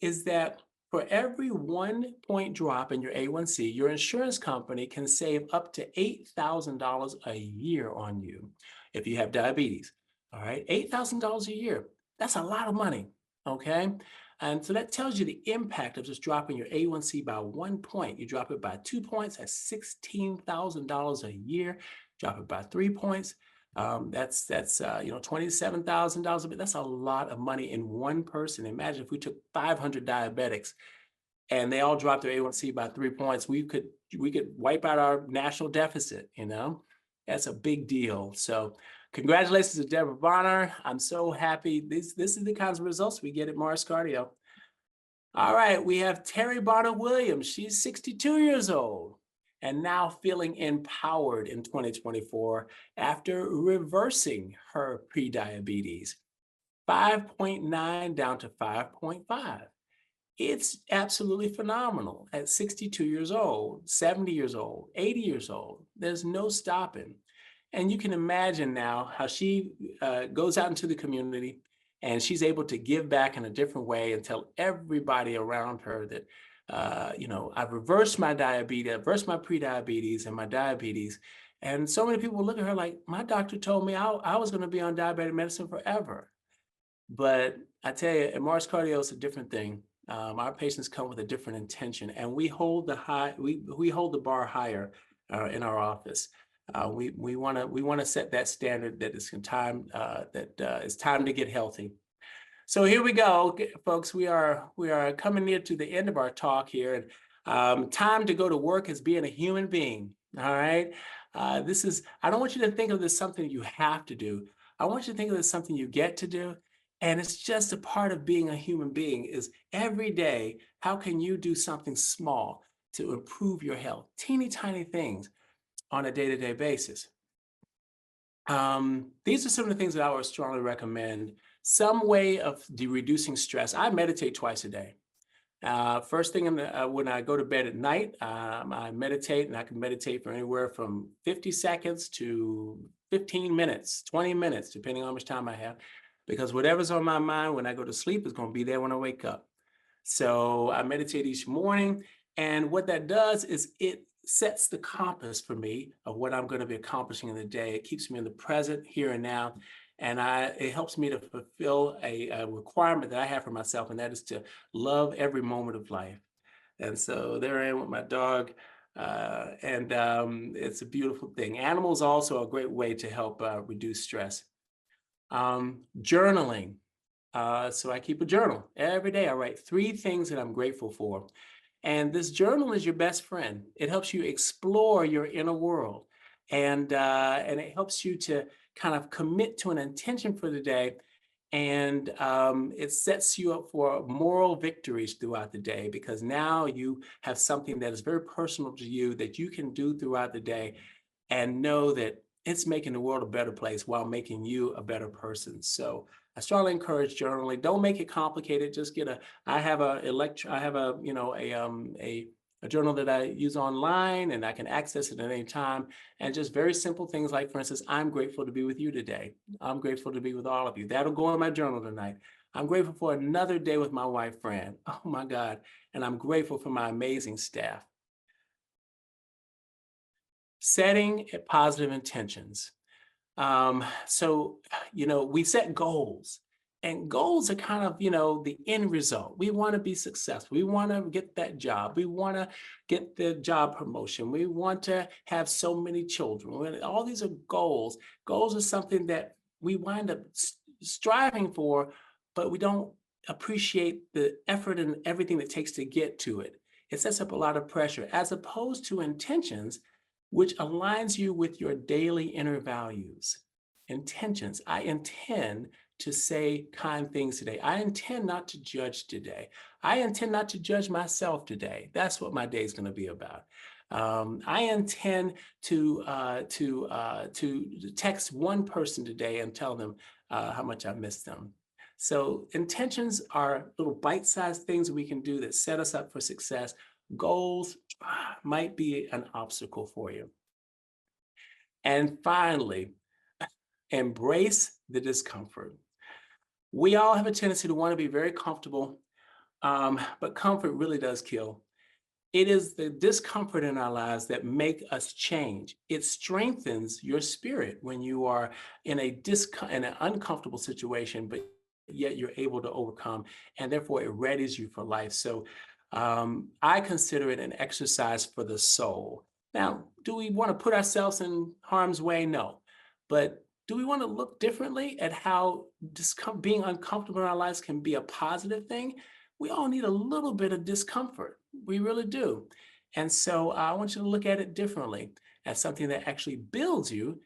B: is that for every 1 point drop in your A1C, your insurance company can save up to $8,000 a year on you if you have diabetes. All right, $8,000 a year. That's a lot of money, okay? And so that tells you the impact of just dropping your A1C by 1 point. You drop it by 2 points, that's $16,000 a year. Drop it by 3 points, that's $27,000 a bit. That's a lot of money in one person. Imagine if we took 500 diabetics and they all dropped their A1C by 3 points, we could wipe out our national deficit, you know? That's a big deal. So congratulations to Deborah Bonner. I'm so happy. This is the kinds of results we get at Mars Cardio. All right, we have Terry Bonner Williams. She's 62 years old and now feeling empowered in 2024 after reversing her prediabetes. 5.9 down to 5.5. It's absolutely phenomenal at 62 years old, 70 years old, 80 years old. There's no stopping. And you can imagine now how she goes out into the community and she's able to give back in a different way and tell everybody around her that, I've reversed my diabetes, I've reversed my prediabetes and my diabetes. And so many people look at her like, my doctor told me I was going to be on diabetic medicine forever. But I tell you, at Mars Cardio, it's a different thing. Our patients come with a different intention, and we hold the bar higher in our office. We want to set that standard that it's time it's time to get healthy. So here we go, folks. We are coming near to the end of our talk here, and time to go to work as being a human being. All right. I don't want you to think of this as something you have to do. I want you to think of this as something you get to do. And it's just a part of being a human being is every day, how can you do something small to improve your health? Teeny tiny things on a day-to-day basis. These are some of the things that I would strongly recommend. Some way of reducing stress. I meditate twice a day. First thing when I go to bed at night, I meditate, and I can meditate for anywhere from 50 seconds to 15 minutes, 20 minutes, depending on how much time I have. Because whatever's on my mind when I go to sleep is going to be there when I wake up. So I meditate each morning. And what that does is it sets the compass for me of what I'm going to be accomplishing in the day. It keeps me in the present, here and now. And it helps me to fulfill a requirement that I have for myself, and that is to love every moment of life. And so there I am with my dog, It's a beautiful thing. Animals also are a great way to help reduce stress. Journaling. So I keep a journal every day. I write 3 things that I'm grateful for. And this journal is your best friend. It helps you explore your inner world. And it helps you to kind of commit to an intention for the day. And it sets you up for moral victories throughout the day, because now you have something that is very personal to you that you can do throughout the day and know that it's making the world a better place while making you a better person. So I strongly encourage journaling. Don't make it complicated. Just get I have a journal that I use online, and I can access it at any time. And just very simple things like, for instance, I'm grateful to be with you today. I'm grateful to be with all of you. That'll go in my journal tonight. I'm grateful for another day with my wife, Fran. Oh my God. And I'm grateful for my amazing staff. Setting positive intentions. So, we set goals, and goals are kind of, the end result. We want to be successful. We want to get that job. We want to get the job promotion. We want to have so many children. All these are goals. Goals are something that we wind up striving for, but we don't appreciate the effort and everything it takes to get to it. It sets up a lot of pressure, as opposed to intentions, which aligns you with your daily inner values. Intentions. I intend to say kind things today. I intend not to judge today. I intend not to judge myself today. That's what my day is going to be about. I intend to text one person today and tell them how much I miss them. So intentions are little bite-sized things we can do that set us up for success. Goals might be an obstacle for you. And finally, embrace the discomfort. We all have a tendency to want to be very comfortable, but comfort really does kill. It is the discomfort in our lives that make us change. It strengthens your spirit when you are in an uncomfortable situation, but yet you're able to overcome, and therefore it readies you for life. So I consider it an exercise for the soul. Now, do we want to put ourselves in harm's way? No. But do we want to look differently at how being uncomfortable in our lives can be a positive thing? We all need a little bit of discomfort. We really do. And so I want you to look at it differently, as something that actually builds you.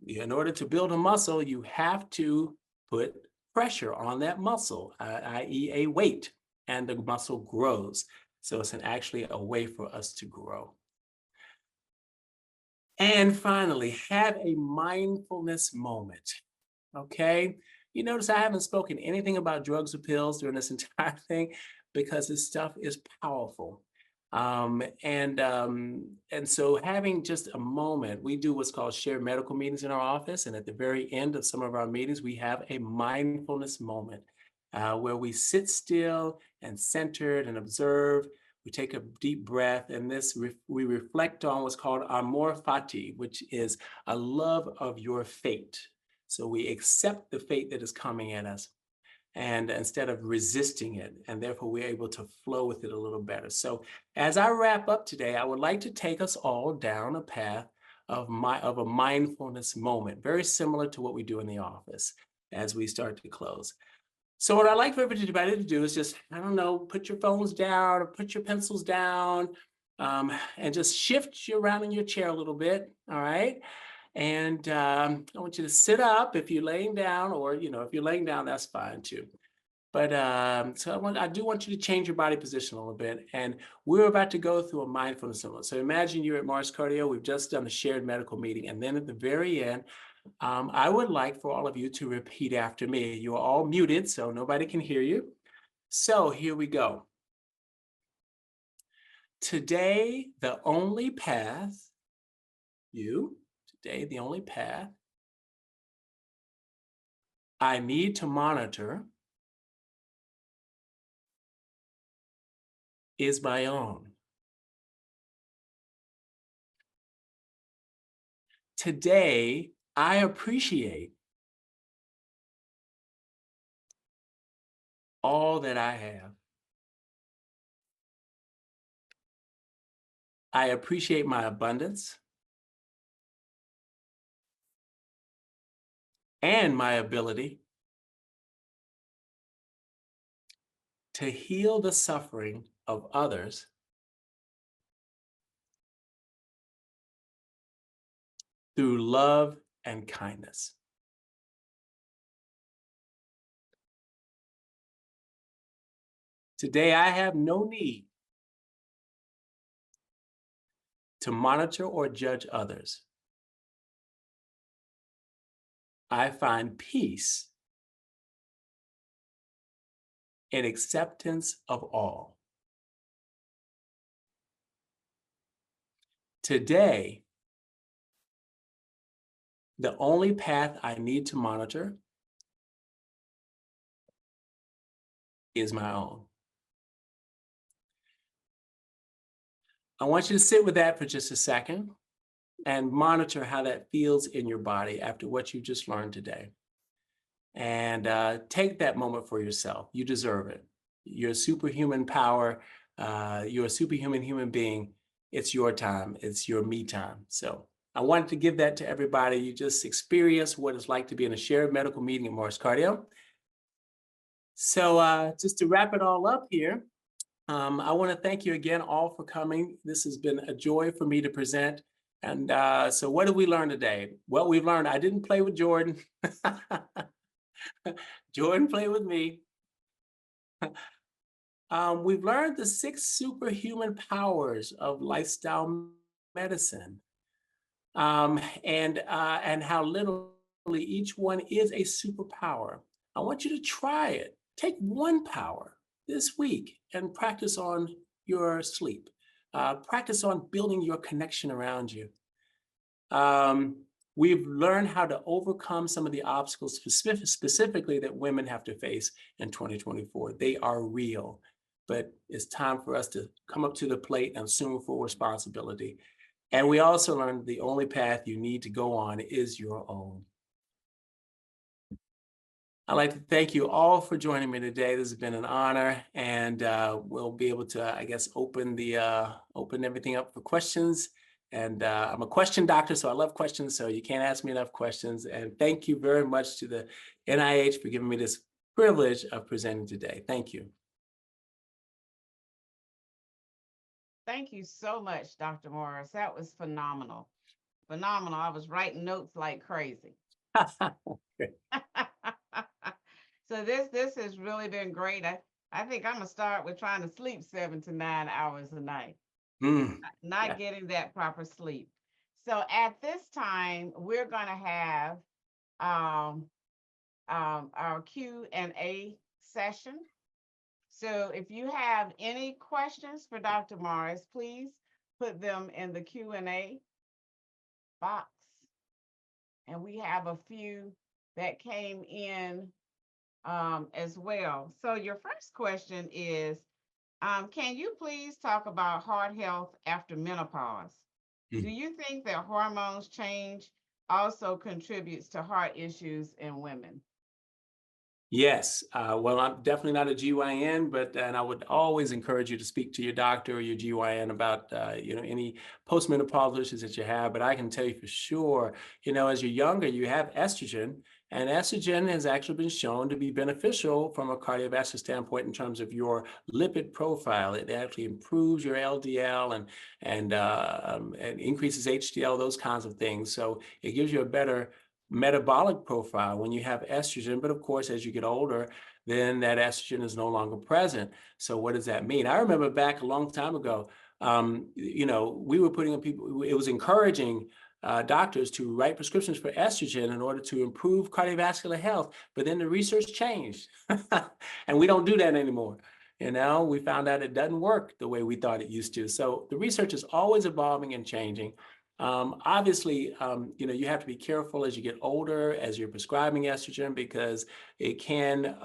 B: In order to build a muscle, you have to put pressure on that muscle, i.e. a weight, and the muscle grows. So it's actually a way for us to grow. And finally, have a mindfulness moment. Okay. You notice I haven't spoken anything about drugs or pills during this entire thing, because this stuff is powerful. And so having just a moment, we do what's called shared medical meetings in our office. And at the very end of some of our meetings, we have a mindfulness moment where we sit still and centered and observe. We take a deep breath, and we reflect on what's called amor fati, which is a love of your fate. So we accept the fate that is coming at us, and instead of resisting it, and therefore we're able to flow with it a little better. So as I wrap up today, I would like to take us all down a path of a mindfulness moment, very similar to what we do in the office as we start to close. So what I'd like for everybody to do is just, I don't know, put your phones down or put your pencils down, and just shift you around in your chair a little bit, all right? And I want you to sit up if you're laying down, or, if you're laying down, that's fine too. But so I do want you to change your body position a little bit. And we're about to go through a mindfulness moment. So imagine you're at Mars Cardio. We've just done a shared medical meeting. And then at the very end, I would like for all of you to repeat after me. You're all muted, so nobody can hear you. So here we go. Today, the only path I need to monitor is my own. Today, I appreciate all that I have. I appreciate my abundance and my ability to heal the suffering of others through love and kindness. Today, I have no need to monitor or judge others. I find peace in acceptance of all. Today, the only path I need to monitor is my own. I want you to sit with that for just a second and monitor how that feels in your body after what you just learned today. And take that moment for yourself. You deserve it. You're a superhuman power. You're a superhuman human being. It's your time. It's your me time. So I wanted to give that to everybody. You just experience what it's like to be in a shared medical meeting at Morris Cardio. So just to wrap it all up here, I want to thank you again all for coming. This has been a joy for me to present. And so what did we learn today? Well, we've learned I didn't play with Jordan. Jordan played with me. We've learned the 6 superhuman powers of lifestyle medicine, and how literally each one is a superpower. I want you to try it. Take one power this week and practice on your sleep. Practice on building your connection around you. We've learned how to overcome some of the obstacles specifically that women have to face in 2024. They are real, but it's time for us to come up to the plate and assume full responsibility. And we also learned the only path you need to go on is your own. I'd like to thank you all for joining me today. This has been an honor, and we'll be able to, I guess, open everything up for questions. And I'm a question doctor, so I love questions, so you can't ask me enough questions. And thank you very much to the NIH for giving me this privilege of presenting today. Thank you.
A: Thank you so much, Dr. Morris. That was phenomenal. Phenomenal. I was writing notes like crazy. So this has really been great. I think I'm gonna start with trying to sleep 7 to 9 hours a night. Not getting that proper sleep. So at this time, we're gonna have our Q&A session. So if you have any questions for Dr. Morris, please put them in the Q&A box. And we have a few that came in as well. So your first question is, can you please talk about heart health after menopause? Do you think that hormones change also contributes to heart issues in women?
B: Yes. Well, I'm definitely not a GYN, and I would always encourage you to speak to your doctor or your GYN about any postmenopausal issues that you have. But I can tell you for sure, as you're younger, you have estrogen, and estrogen has actually been shown to be beneficial from a cardiovascular standpoint in terms of your lipid profile. It actually improves your LDL and increases HDL, those kinds of things. So it gives you a better metabolic profile when you have estrogen. But of course, as you get older, then that estrogen is no longer present. So what does that mean? I remember back a long time ago, we were putting on people, it was encouraging doctors to write prescriptions for estrogen in order to improve cardiovascular health. But then the research changed and we don't do that anymore. We found out it doesn't work the way we thought it used to. So the research is always evolving and changing. Obviously, you have to be careful as you get older, as you're prescribing estrogen, because it can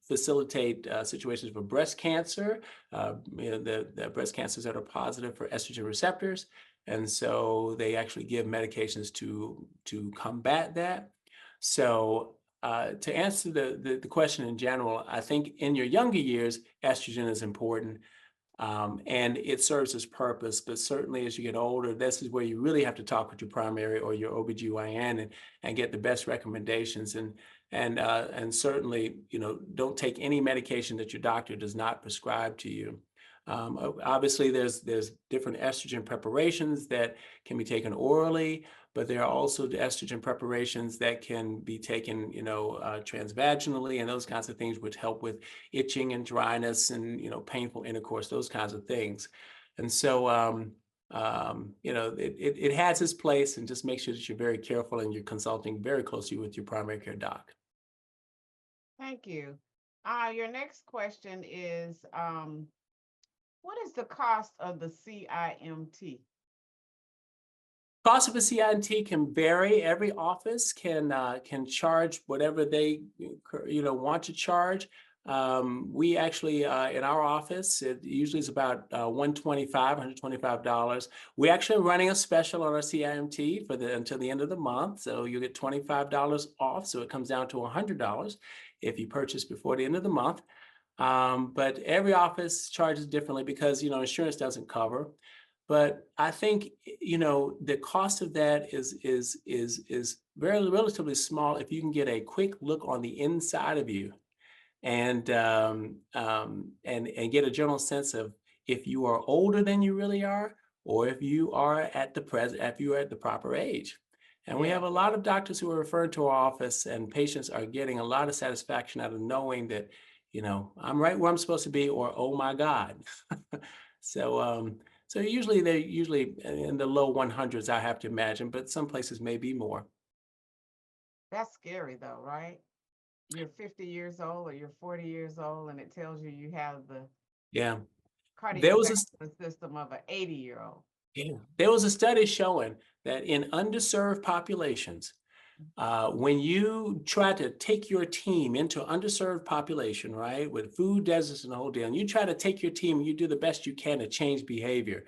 B: facilitate situations for breast cancer, the breast cancers that are positive for estrogen receptors. And so they actually give medications to combat that. So to answer the question in general, I think in your younger years, estrogen is important. And it serves its purpose, but certainly as you get older, this is where you really have to talk with your primary or your OBGYN and get the best recommendations. And certainly, don't take any medication that your doctor does not prescribe to you. Obviously, there's different estrogen preparations that can be taken orally, but there are also the estrogen preparations that can be taken, transvaginally, and those kinds of things, which help with itching and dryness and painful intercourse, those kinds of things. And so, it has its place, and just make sure that you're very careful and you're consulting very closely with your primary care doc.
A: Thank you. Your next question is, what is the cost of the CIMT?
B: Cost of a CIMT can vary. Every office can charge whatever they want to charge. We actually in our office, it usually is about $125. We're actually running a special on our CIMT until the end of the month, so you get $25 off. So it comes down to $100 if you purchase before the end of the month. But every office charges differently because insurance doesn't cover. But I think the cost of that is very relatively small if you can get a quick look on the inside of you and get a general sense of if you are older than you really are, or if you are at the proper age. And we have a lot of doctors who are referring to our office, and patients are getting a lot of satisfaction out of knowing that I'm right where I'm supposed to be, or oh my God. So they're usually in the low 100s, I have to imagine, but some places may be more.
A: That's scary though, right? You're 50 years old or you're 40 years old, and it tells you have the cardiovascular system of an 80-year-old.
B: Yeah, there was a study showing that in underserved populations, when you try to take your team into underserved population, right, with food deserts and the whole deal, and you try to take your team, you do the best you can to change behavior.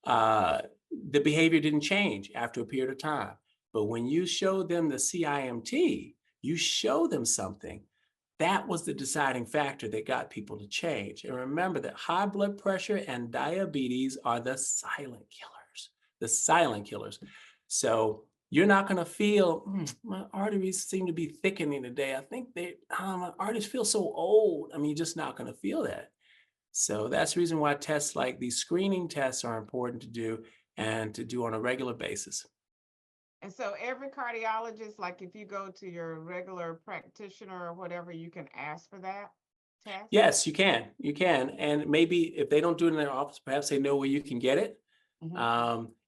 B: The behavior didn't change after a period of time. But when you show them the CIMT, you show them something. That was the deciding factor that got people to change. And remember that high blood pressure and diabetes are the silent killers. So you're not going to feel, my arteries seem to be thickening today. I think my arteries feel so old. I mean, you're just not going to feel that. So that's the reason why tests like these screening tests are important to do, and to do on a regular basis.
A: And so every cardiologist, like if you go to your regular practitioner or whatever, you can ask for that test?
B: Yes, you can. And maybe if they don't do it in their office, perhaps they know where you can get it.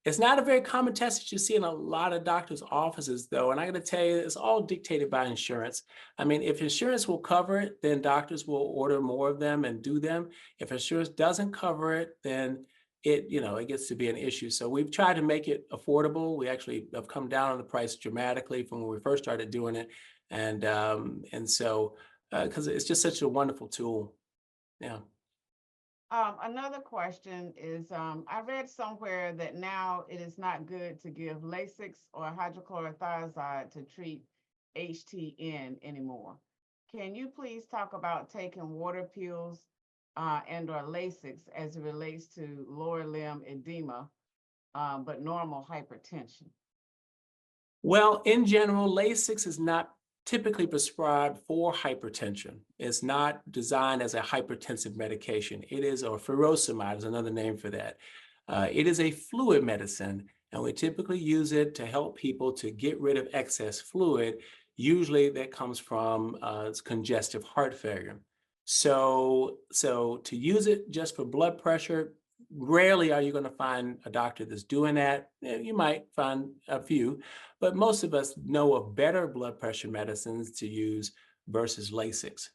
B: It's not a very common test that you see in a lot of doctors' offices, though. And I got to tell you, it's all dictated by insurance. I mean, if insurance will cover it, then doctors will order more of them and do them. If insurance doesn't cover it, then it gets to be an issue. So we've tried to make it affordable. We actually have come down on the price dramatically from when we first started doing it. And so, because it's just such a wonderful tool. Yeah.
A: Another question is, I read somewhere that now it is not good to give Lasix or hydrochlorothiazide to treat HTN anymore. Can you please talk about taking water pills and or Lasix as it relates to lower limb edema, but normal hypertension?
B: Well, in general, Lasix is not typically prescribed for hypertension. It's not designed as a hypertensive medication. It is, or furosemide is another name for that. It is a fluid medicine, and we typically use it to help people to get rid of excess fluid. Usually that comes from congestive heart failure. So to use it just for blood pressure, rarely are you going to find a doctor that's doing that. You might find a few, but most of us know of better blood pressure medicines to use versus Lasix.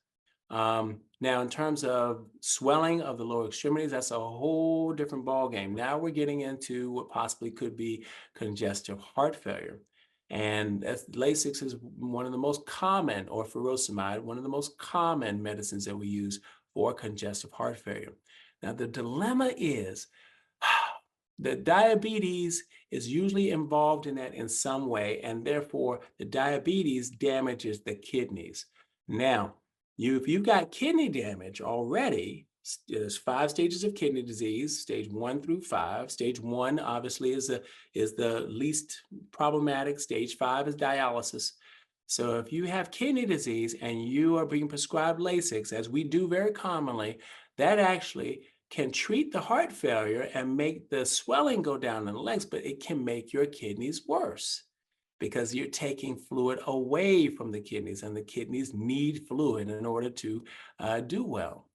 B: Now, in terms of swelling of the lower extremities, that's a whole different ballgame. Now we're getting into what possibly could be congestive heart failure. And Lasix is one of the most common, or furosemide, one of the most common medicines that we use for congestive heart failure. Now, the dilemma is that diabetes is usually involved in that in some way, and therefore the diabetes damages the kidneys. Now, if you've got kidney damage already, There's 5 stages of kidney disease, stage 1 through 5. Stage 1 obviously is the least problematic. Stage 5 is dialysis. So if you have kidney disease and you are being prescribed Lasix, as we do very commonly, that actually can treat the heart failure and make the swelling go down in the legs, but it can make your kidneys worse because you're taking fluid away from the kidneys, and the kidneys need fluid in order to do well.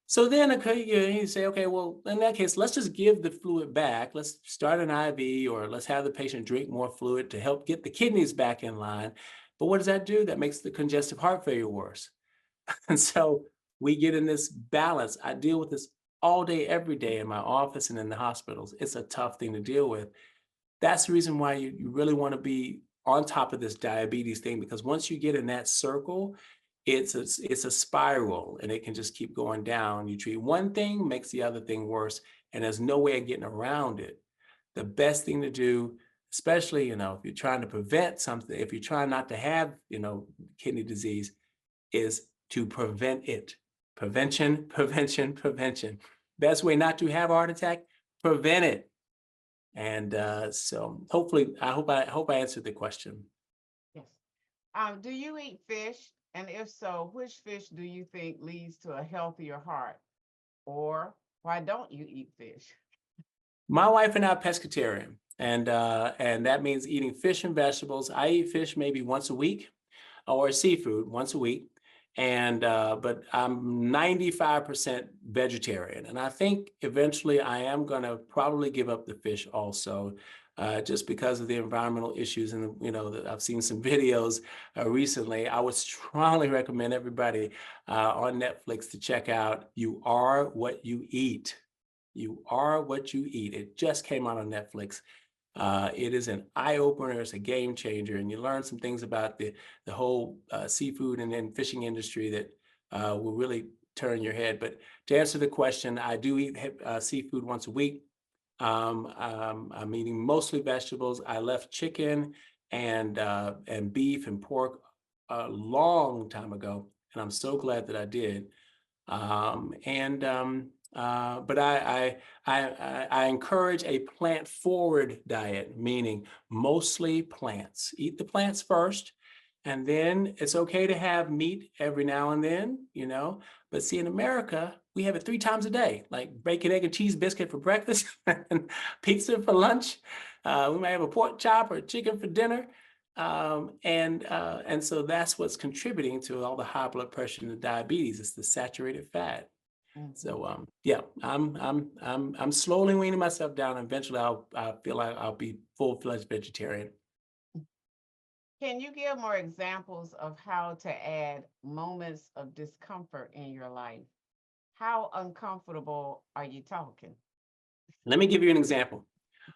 B: So then you say, okay, well, in that case, let's just give the fluid back. Let's start an IV, or let's have the patient drink more fluid to help get the kidneys back in line. But what does that do? That makes the congestive heart failure worse. And so we get in this balance. I deal with this all day, every day in my office and in the hospitals. It's a tough thing to deal with. That's the reason why you really want to be on top of this diabetes thing, because once you get in that circle, it's a spiral, and it can just keep going down. You treat one thing, makes the other thing worse, and there's no way of getting around it. The best thing to do, especially, if you're trying to prevent something, if you're trying not to have, kidney disease, is to prevent it. Prevention, prevention, prevention. Best way not to have a heart attack, prevent it. And so hopefully, I hope I answered the question.
A: Yes. Do you eat fish? And if so, which fish do you think leads to a healthier heart? Or why don't you eat fish?
B: My wife and I are pescatarian, and that means eating fish and vegetables. I eat fish maybe once a week, or seafood once a week, and but I'm 95% vegetarian, and I think eventually I am going to probably give up the fish also, just because of the environmental issues. And I've seen some videos recently. I would strongly recommend everybody on Netflix to check out "You Are What You Eat." You Are What You Eat. It just came out on Netflix. It is an eye-opener. It's a game changer, and you learn some things about the whole seafood and then fishing industry that will really turn your head. But to answer the question, I do eat seafood once a week. I'm eating mostly vegetables. I left chicken and beef and pork a long time ago, and I'm so glad that I did. But I encourage a plant-forward diet, meaning mostly plants. Eat the plants first, and then it's okay to have meat every now and then, But see, in America, we have it 3 times a day, like bacon, egg, and cheese biscuit for breakfast, and pizza for lunch. We might have a pork chop or chicken for dinner. And so that's what's contributing to all the high blood pressure and the diabetes. It's the saturated fat. So yeah, I'm slowly weaning myself down. Eventually, I feel like I'll be full-fledged vegetarian.
A: Can you give more examples of how to add moments of discomfort in your life? How uncomfortable are you talking?
B: Let me give you an example.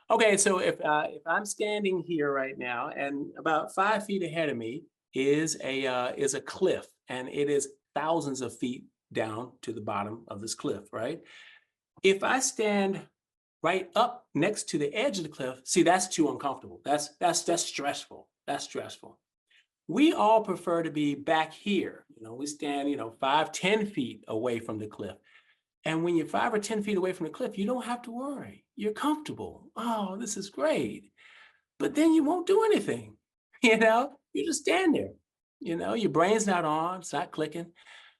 B: Okay, so if I'm standing here right now, and about 5 feet ahead of me is a cliff, and it is thousands of feet down to the bottom of this cliff, right? If I stand right up next to the edge of the cliff, see, that's too uncomfortable. That's stressful. That's stressful. We all prefer to be back here. We stand, 5, 10 feet away from the cliff. And when you're 5 or 10 feet away from the cliff, you don't have to worry. You're comfortable. Oh, this is great. But then you won't do anything. You just stand there. Your brain's not on, it's not clicking.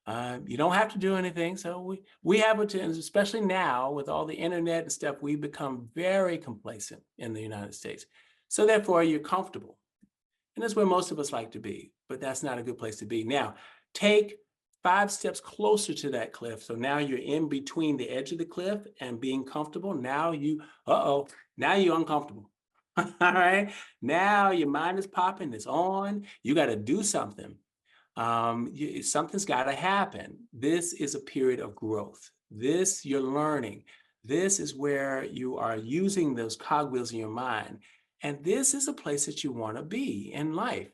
B: You don't have to do anything. So we have a tendency, especially now with all the internet and stuff, we've become very complacent in the United States. So therefore, you're comfortable. And that's where most of us like to be, but that's not a good place to be. Now, take 5 steps closer to that cliff. So now you're in between the edge of the cliff and being comfortable. Now now you're uncomfortable. All right. Now your mind is popping, it's on. You got to do something. Something's got to happen. This is a period of growth. You're learning. This is where you are using those cogwheels in your mind. And this is a place that you want to be in life.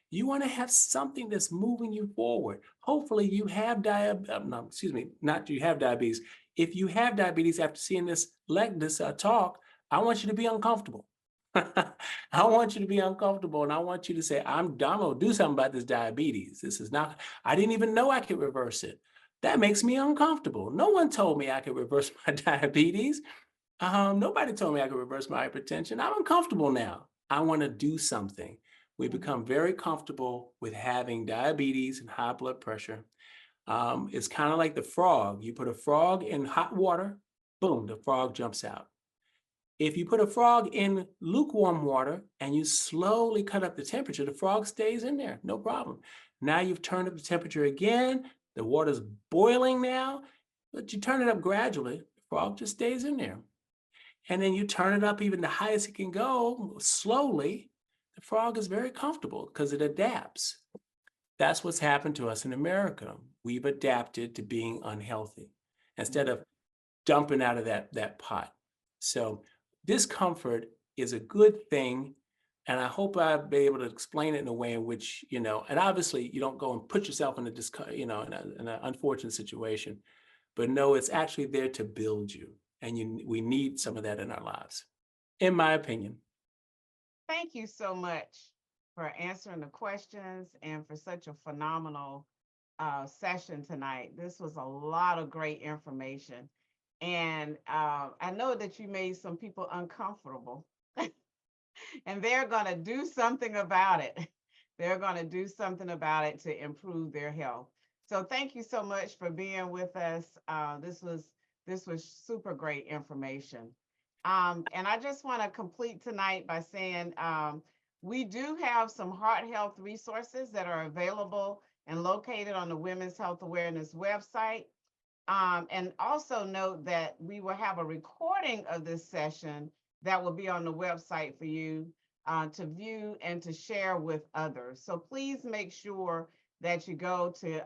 B: You want to have something that's moving you forward. Hopefully you have not you have diabetes. If you have diabetes after seeing this talk, I want you to be uncomfortable. I want you to be uncomfortable, and I want you to say, I'm going to do something about this diabetes. This is not, I didn't even know I could reverse it, That makes me uncomfortable. No one told me I could reverse my diabetes. Nobody told me I could reverse my hypertension. I'm uncomfortable now. I want to do something. We become very comfortable with having diabetes and high blood pressure. It's kind of like the frog. You put a frog in hot water, boom, the frog jumps out. If you put a frog in lukewarm water and you slowly cut up the temperature, the frog stays in there, no problem. Now you've turned up the temperature again. The water's boiling now, but you turn it up gradually. The frog just stays in there. And then you turn it up even the highest it can go slowly. The frog is very comfortable because it adapts. That's what's happened to us in America. We've adapted to being unhealthy instead of dumping out of that pot. So discomfort is a good thing. And I hope I'll be able to explain it in a way in which, and obviously you don't go and put yourself in in an unfortunate situation, but no, it's actually there to build you. And we need some of that in our lives, in my opinion.
A: Thank you so much for answering the questions and for such a phenomenal session tonight. This was a lot of great information. And I know that you made some people uncomfortable and they're going to do something about it. They're going to do something about it to improve their health. So thank you so much for being with us. This was super great information. And I just want to complete tonight by saying we do have some heart health resources that are available and located on the Women's Health Awareness website. And also note that we will have a recording of this session that will be on the website for you to view and to share with others. So please make sure that you go to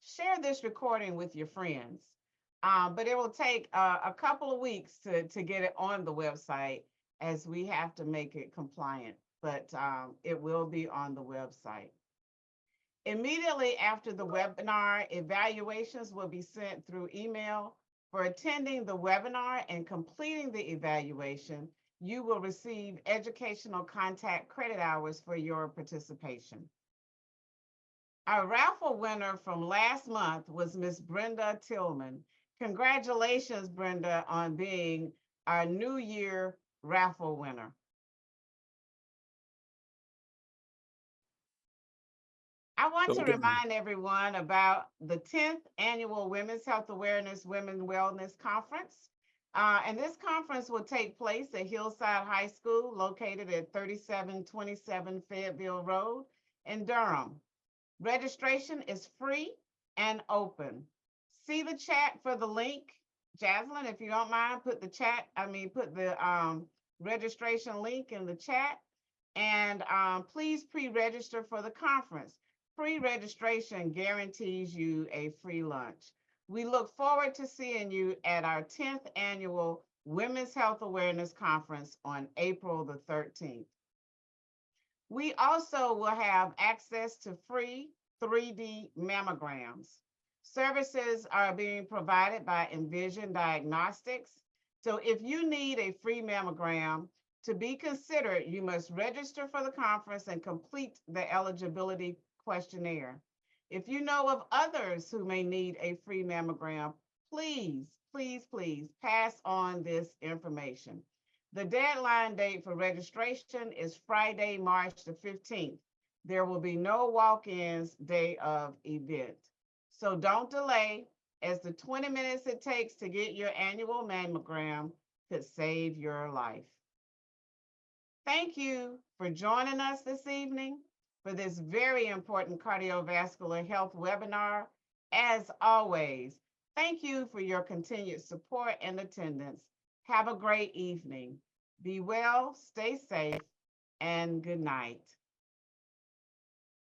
A: share this recording with your friends. But it will take a couple of weeks to get it on the website as we have to make it compliant, but it will be on the website. Immediately after the webinar, evaluations will be sent through email. For attending the webinar and completing the evaluation, you will receive educational contact credit hours for your participation. Our raffle winner from last month was Miss Brenda Tillman. Congratulations, Brenda, on being our New Year raffle winner. I want to remind everyone about the 10th Annual Women's Health Awareness Women Wellness Conference. And this conference will take place at Hillside High School, located at 3727 Fayetteville Road in Durham. Registration is free and open. See the chat for the link. Jaslyn, if you don't mind, put the registration link in the chat. And please pre-register for the conference. Pre-registration guarantees you a free lunch. We look forward to seeing you at our 10th Annual Women's Health Awareness Conference on April the 13th. We also will have access to free 3D mammograms. Services are being provided by Envision Diagnostics. So if you need a free mammogram to be considered, you must register for the conference and complete the eligibility questionnaire. If you know of others who may need a free mammogram, please pass on this information. The deadline date for registration is Friday, March the 15th. There will be no walk-ins day of event. So don't delay, as the 20 minutes it takes to get your annual mammogram could save your life. Thank you for joining us this evening for this very important cardiovascular health webinar. As always, thank you for your continued support and attendance. Have a great evening. Be well, stay safe, and good night.